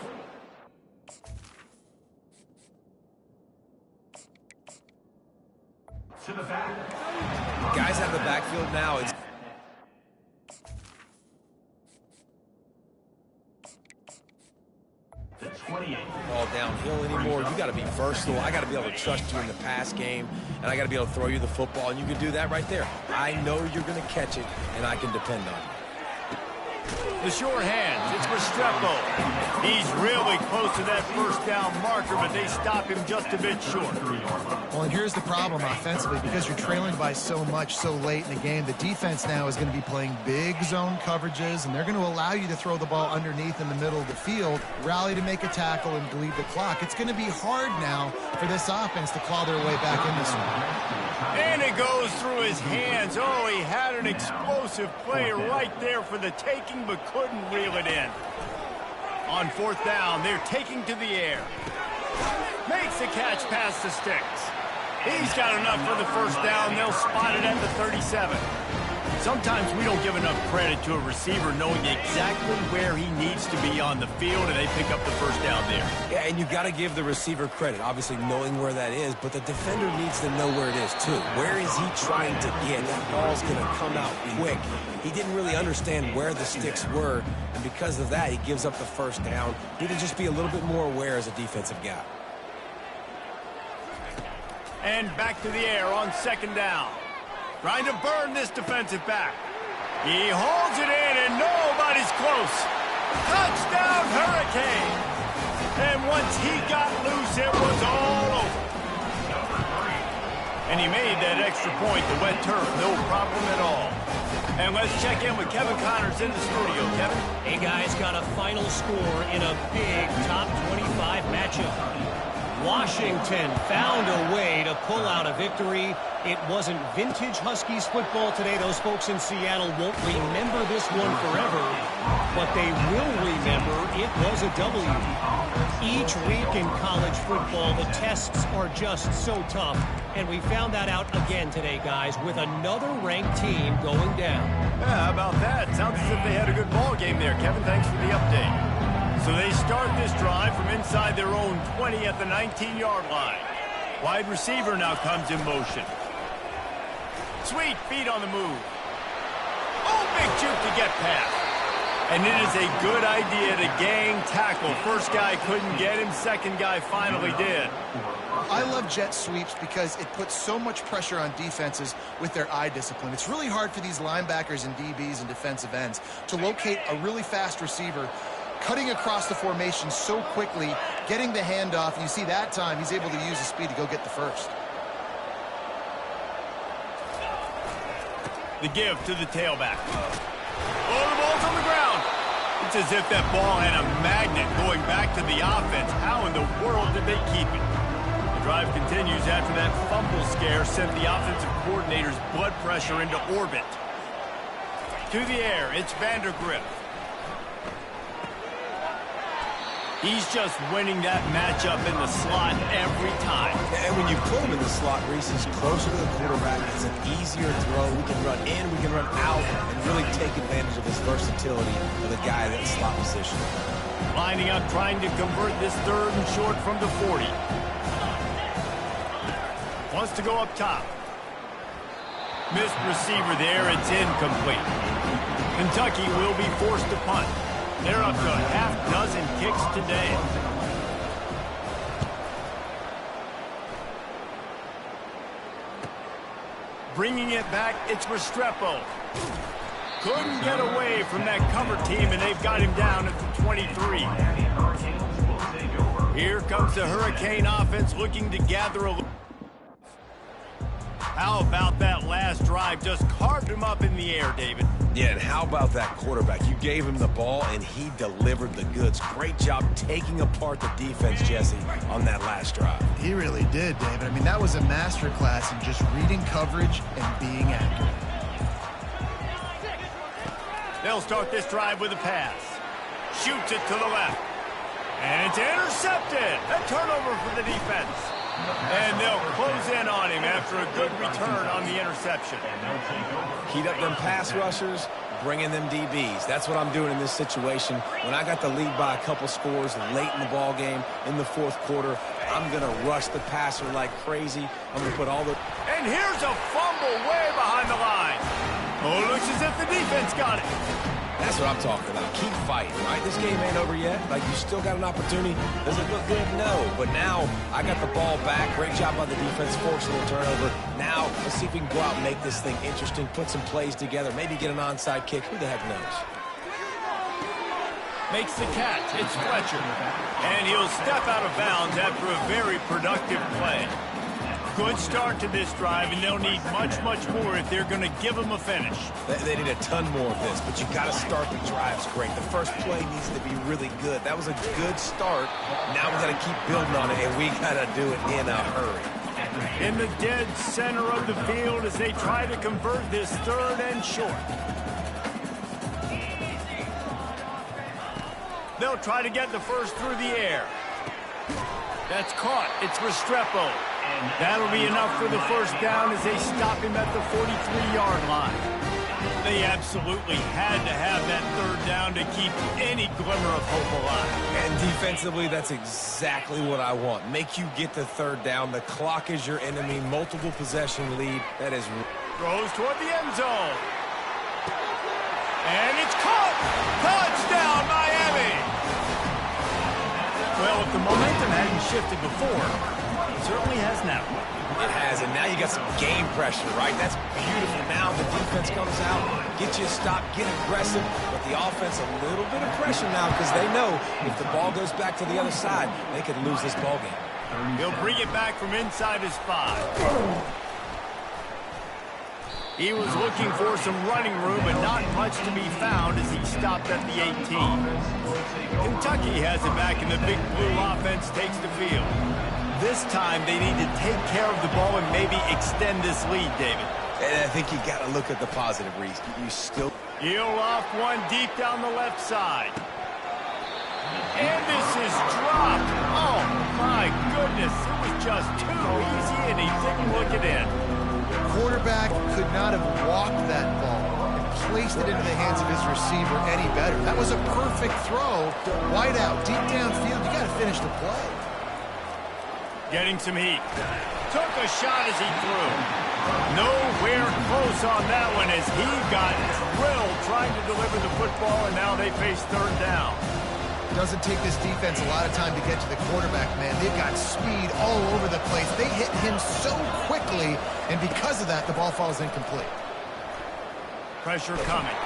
To the back. Guys have the backfield now. It's the 28. Ball downhill anymore. You got to be versatile. I got to be able to trust you in the pass game, and I got to be able to throw you the football, and you can do that right there. I know you're going to catch it, and I can depend on you. The short hands, it's Restrepo. He's really close to that first down marker, but they stop him just a bit short. Well, and here's the problem offensively, because you're trailing by so much so late in the game, the defense now is going to be playing big zone coverages, and they're going to allow you to throw the ball underneath in the middle of the field, rally to make a tackle, and bleed the clock. It's going to be hard now for this offense to claw their way back in this one. And it goes through his hands. Oh, he had an explosive play right there for the taking, but couldn't reel it in. On 4th down, they're taking to the air. Makes the catch past the sticks. He's got enough for the first down. They'll spot it at the 37. Sometimes we don't give enough credit to a receiver knowing exactly where he needs to be on the field, and they pick up the first down there. Yeah, and you got to give the receiver credit, obviously knowing where that is, but the defender needs to know where it is too. Where is he trying to get? That ball's going to come out quick. He didn't really understand where the sticks were, and because of that, he gives up the first down. He need to just be a little bit more aware as a defensive guy. And back to the air on 2nd down. Trying to burn this defensive back. He holds it in, and nobody's close. Touchdown, Hurricane! And once he got loose, it was all over. And he made that extra point, the wet turf, no problem at all. And let's check in with Kevin Connors in the studio. Kevin? Hey, guys, got a final score in a big top 25 matchup. Washington found a way to pull out a victory. It wasn't vintage Huskies football today. Those folks in Seattle won't remember this one forever, but they will remember it was a W. Each week in college football, the tests are just so tough, and we found that out again today, guys, with another ranked team going down. Yeah, how about that? Sounds as if they had a good ball game there. Kevin, thanks for the update. So they start this drive from inside their own 20 at the 19-yard line. Wide receiver now comes in motion. Sweet feet on the move. Oh, big juke to get past. And it is a good idea to gang tackle. First guy couldn't get him. Second guy finally did. I love jet sweeps because it puts so much pressure on defenses with their eye discipline. It's really hard for these linebackers and DBs and defensive ends to locate a really fast receiver cutting across the formation so quickly, getting the handoff. You see that time, he's able to use his speed to go get the first. The give to the tailback. Oh, the ball's on the ground. It's as if that ball had a magnet going back to the offense. How in the world did they keep it? The drive continues after that fumble scare sent the offensive coordinator's blood pressure into orbit. To the air, it's Vandergrift. He's just winning that matchup in the slot every time. And when you put him in the slot, Reese, he's closer to the quarterback. It's an easier throw. We can run in, we can run out, and really take advantage of his versatility of the guy in that slot position. Lining up, trying to convert this 3rd and short from the 40. Wants to go up top. Missed receiver there. It's incomplete. Kentucky will be forced to punt. They're up to a half-dozen kicks today. Bringing it back, it's Restrepo. Couldn't get away from that cover team, and they've got him down at the 23. Here comes the Hurricane offense looking to gather a... How about that last drive? Just carved him up in the air, David. Yeah, and how about that quarterback? You gave him the ball, and he delivered the goods. Great job taking apart the defense, Jesse, on that last drive. He really did, David. I mean, that was a masterclass in just reading coverage and being accurate. They'll start this drive with a pass. Shoots it to the left. And it's intercepted. A turnover for the defense. And they'll close in on him after a good return on the interception. Heat up them pass rushers, bring in them DBs. That's what I'm doing in this situation. When I got the lead by a couple scores late in the ball game, in the 4th quarter, I'm going to rush the passer like crazy. I'm going to put all the... And here's a fumble way behind the line. Oh, it looks as if the defense got it. That's what I'm talking about. Keep fighting, right? This game ain't over yet. Like, you still got an opportunity. Does it look good? No. But now, I got the ball back. Great job by the defense, forcing the turnover. Now, let's see if we can go out and make this thing interesting, put some plays together, maybe get an onside kick. Who the heck knows? Makes the catch. It's Fletcher. And he'll step out of bounds after a very productive play. Good start to this drive, and they'll need much, much more if they're going to give them a finish. They need a ton more of this, but you got to start the drives great. The first play needs to be really good. That was a good start. Now we got to keep building on it, and we got to do it in a hurry. In the dead center of the field as they try to convert this 3rd and short. They'll try to get the first through the air. That's caught. It's Restrepo. That'll be enough for the first down as they stop him at the 43-yard line. They absolutely had to have that 3rd down to keep any glimmer of hope alive. And defensively, that's exactly what I want. Make you get the 3rd down. The clock is your enemy. Multiple possession lead. That is... Throws toward the end zone. And it's caught. Touchdown, Miami. Well, if the momentum hadn't shifted before, it certainly has now. It has, and now you got some game pressure, right? That's beautiful. Now the defense comes out, get you a stop, get aggressive, but the offense a little bit of pressure now because they know if the ball goes back to the other side, they could lose this ball game. He'll bring it back from inside his 5. He was looking for some running room, but not much to be found as he stopped at the 18. Kentucky has it back, and the Big Blue offense takes the field. This time, they need to take care of the ball and maybe extend this lead, David. And I think you got to look at the positive, Reese. You still... He'll off one deep down the left side. And this is dropped. Oh, my goodness. It was just too easy, and he didn't look it in. Quarterback could not have walked that ball and placed it into the hands of his receiver any better. That was a perfect throw. Wide out, deep downfield. You got to finish the play. Getting some heat. Took a shot as he threw. Nowhere close on that one as he got drilled trying to deliver the football, and now they face 3rd down. Doesn't take this defense a lot of time to get to the quarterback, man. They've got speed all over the place. They hit him so quickly, and because of that, the ball falls incomplete. Pressure coming.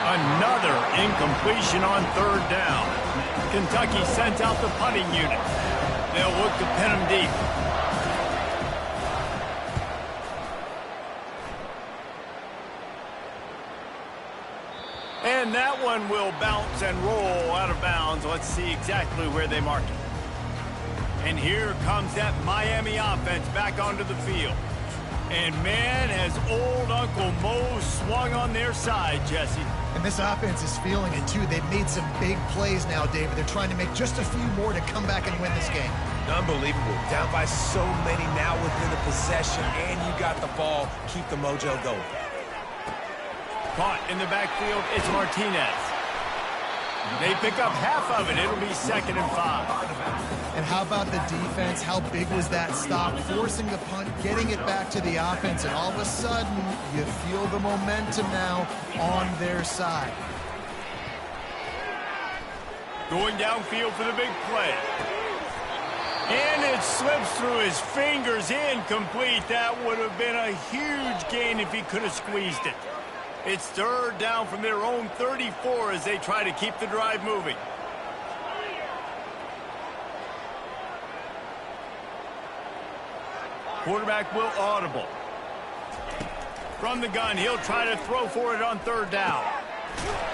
Another incompletion on third down. Kentucky sent out the punting unit. They'll look to pin them deep. And that one will bounce and roll out of bounds. Let's see exactly where they mark it. And here comes that Miami offense back onto the field. And man, has old Uncle Mo swung on their side, Jesse. And this offense is feeling it, too. They've made some big plays now, David. They're trying to make just a few more to come back and win this game. Unbelievable. Down by so many now within the possession, and you got the ball. Keep the mojo going. Caught in the backfield, it's Martinez. They pick up half of it. It'll be 2nd and 5. And how about the defense? How big was that stop? Forcing the punt, getting it back to the offense, and all of a sudden, you feel the momentum now on their side. Going downfield for the big play. And it slips through his fingers, incomplete. That would have been a huge gain if he could have squeezed it. It's 3rd down from their own 34 as they try to keep the drive moving. Quarterback will audible. From the gun, he'll try to throw for it on 3rd down.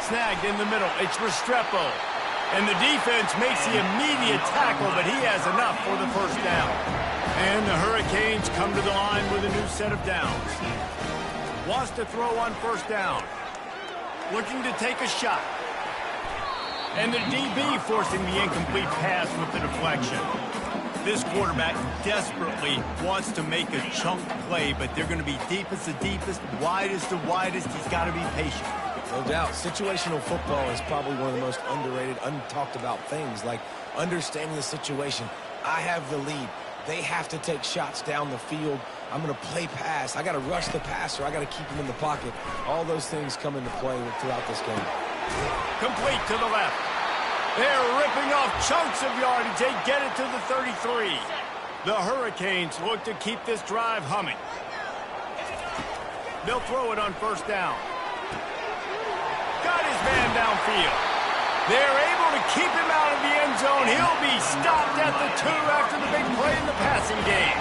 Snagged in the middle. It's Restrepo. And the defense makes the immediate tackle, but he has enough for the 1st down. And the Hurricanes come to the line with a new set of downs. Wants to throw on 1st down. Looking to take a shot. And the DB forcing the incomplete pass with the deflection. This quarterback desperately wants to make a chunk play, but they're going to be deepest the deepest, widest the widest. He's got to be patient. No doubt. Situational football is probably one of the most underrated, untalked about things, like understanding the situation. I have the lead. They have to take shots down the field. I'm going to play pass. I got to rush the passer. I got to keep him in the pocket. All those things come into play throughout this game. Complete to the left. They're ripping off chunks of yardage. They get it to the 33. The Hurricanes look to keep this drive humming. They'll throw it on 1st down. Got his man downfield. They're able to keep him out of the end zone. He'll be stopped at the 2 after the big play in the passing game.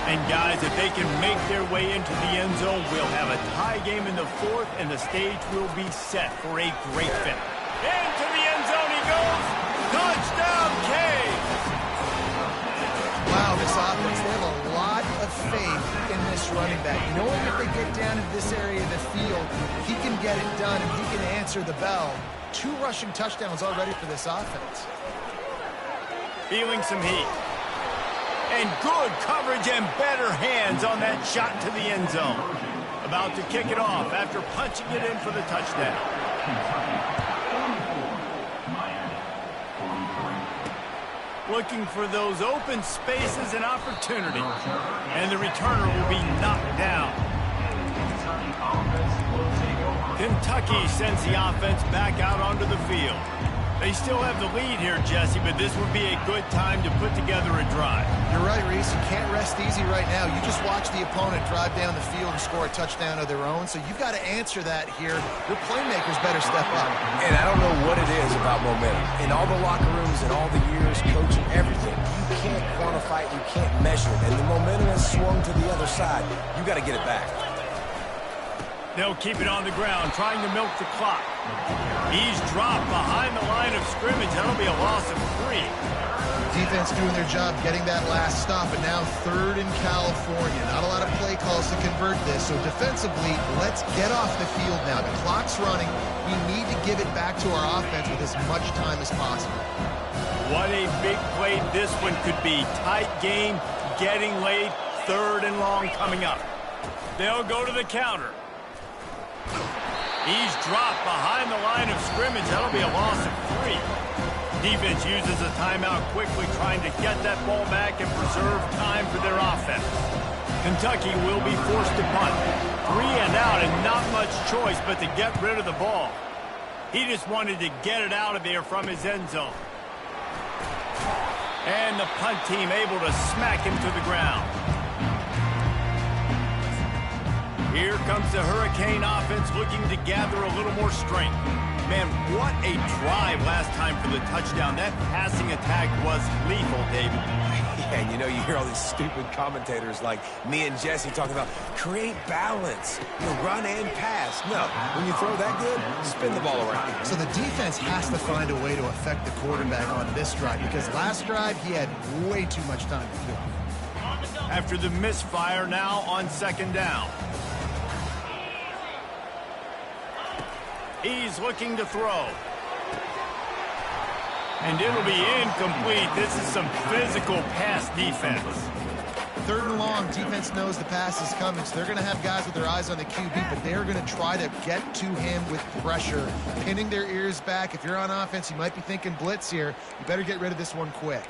And guys, if they can make their way into the end zone, we'll have a tie game in the 4th, and the stage will be set for a great finish. Into the end zone he goes. Touchdown, Canes! Wow, this offense, they have a lot of faith in this running back. Knowing if they get down into this area of the field, he can get it done and he can answer the bell. 2 rushing touchdowns already for this offense. Feeling some heat. And good coverage and better hands on that shot to the end zone. About to kick it off after punching it in for the touchdown. Looking for those open spaces and opportunity. And the returner will be knocked down. Kentucky sends the offense back out onto the field. They still have the lead here, Jesse, but this would be a good time to put together a drive. You're right, Reese. You can't rest easy right now. You just watch the opponent drive down the field and score a touchdown of their own, so you've got to answer that here. Your playmakers better step up. And I don't know what it is about momentum. In all the locker rooms and all the years coaching, everything, you can't quantify it, you can't measure it. And the momentum has swung to the other side. You got to get it back. They'll keep it on the ground, trying to milk the clock. He's dropped behind the line of scrimmage. That'll be a loss of 3. Defense doing their job getting that last stop, and now 3rd in California. Not a lot of play calls to convert this, so defensively, let's get off the field now. The clock's running. We need to give it back to our offense with as much time as possible. What a big play this one could be. Tight game, getting late, 3rd and long coming up. They'll go to the counter. He's dropped behind the line of scrimmage. That'll be a loss of 3. Defense uses a timeout quickly, trying to get that ball back and preserve time for their offense. Kentucky will be forced to punt. 3 and out, and not much choice but to get rid of the ball. He just wanted to get it out of there from his end zone. And the punt team able to smack him to the ground. Here comes the Hurricane offense looking to gather a little more strength. Man, what a drive last time for the touchdown. That passing attack was lethal, David. Yeah, and you know, you hear all these stupid commentators like me and Jesse talking about create balance, run and pass. No, when you throw that good, spin the ball around. So the defense has to find a way to affect the quarterback on this drive because last drive he had way too much time to throw. After the misfire, now on second down. He's looking to throw. And it'll be incomplete. This is some physical pass defense. 3rd and long, defense knows the pass is coming, so they're going to have guys with their eyes on the QB, but they're going to try to get to him with pressure, pinning their ears back. If you're on offense, you might be thinking blitz here. You better get rid of this one quick.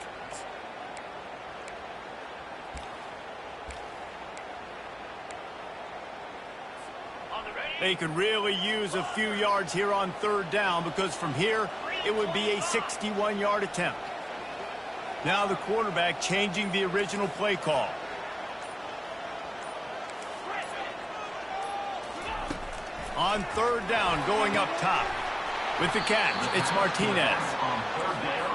They could really use a few yards here on 3rd down because from here, it would be a 61-yard attempt. Now the quarterback changing the original play call. On 3rd down, going up top. With the catch, it's Martinez.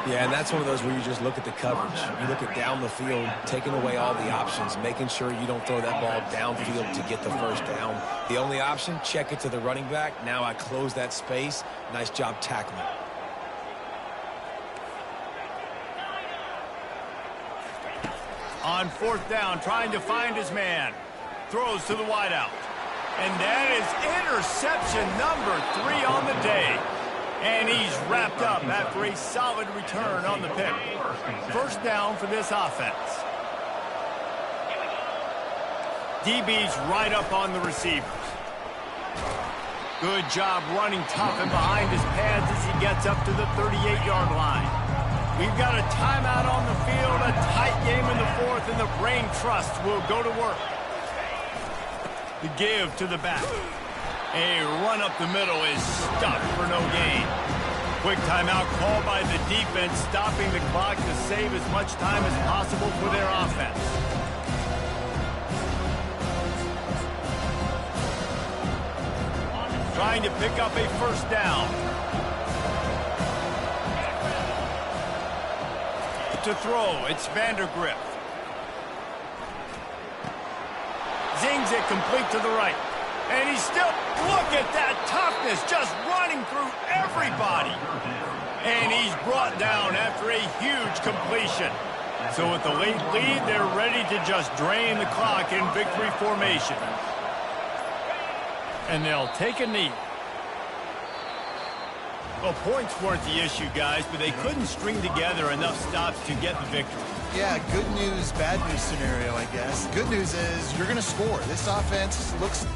Yeah, and that's one of those where you just look at the coverage. You look at down the field, taking away all the options, making sure you don't throw that ball downfield to get the 1st down. The only option, check it to the running back. Now I close that space. Nice job tackling. On 4th down, trying to find his man. Throws to the wideout. And that is interception number 3 on the day. And he's wrapped up after a solid return on the pick. 1st down for this offense. DB's right up on the receivers. Good job running tough and behind his pads as he gets up to the 38-yard line. We've got a timeout on the field, a tight game in the 4th, and the Brain Trust will go to work. The give to the back. A run up the middle is stuck for no gain. Quick timeout called by the defense, stopping the clock to save as much time as possible for their offense. Trying to pick up a 1st down. To throw, it's Vandergrift. Zings it complete to the right. And he's still, look at that toughness, just running through everybody. And he's brought down after a huge completion. So with the late lead, they're ready to just drain the clock in victory formation. And they'll take a knee. Well, points weren't the issue, guys, but they couldn't string together enough stops to get the victory. Yeah, good news, bad news scenario, I guess. Good news is you're going to score. This offense looks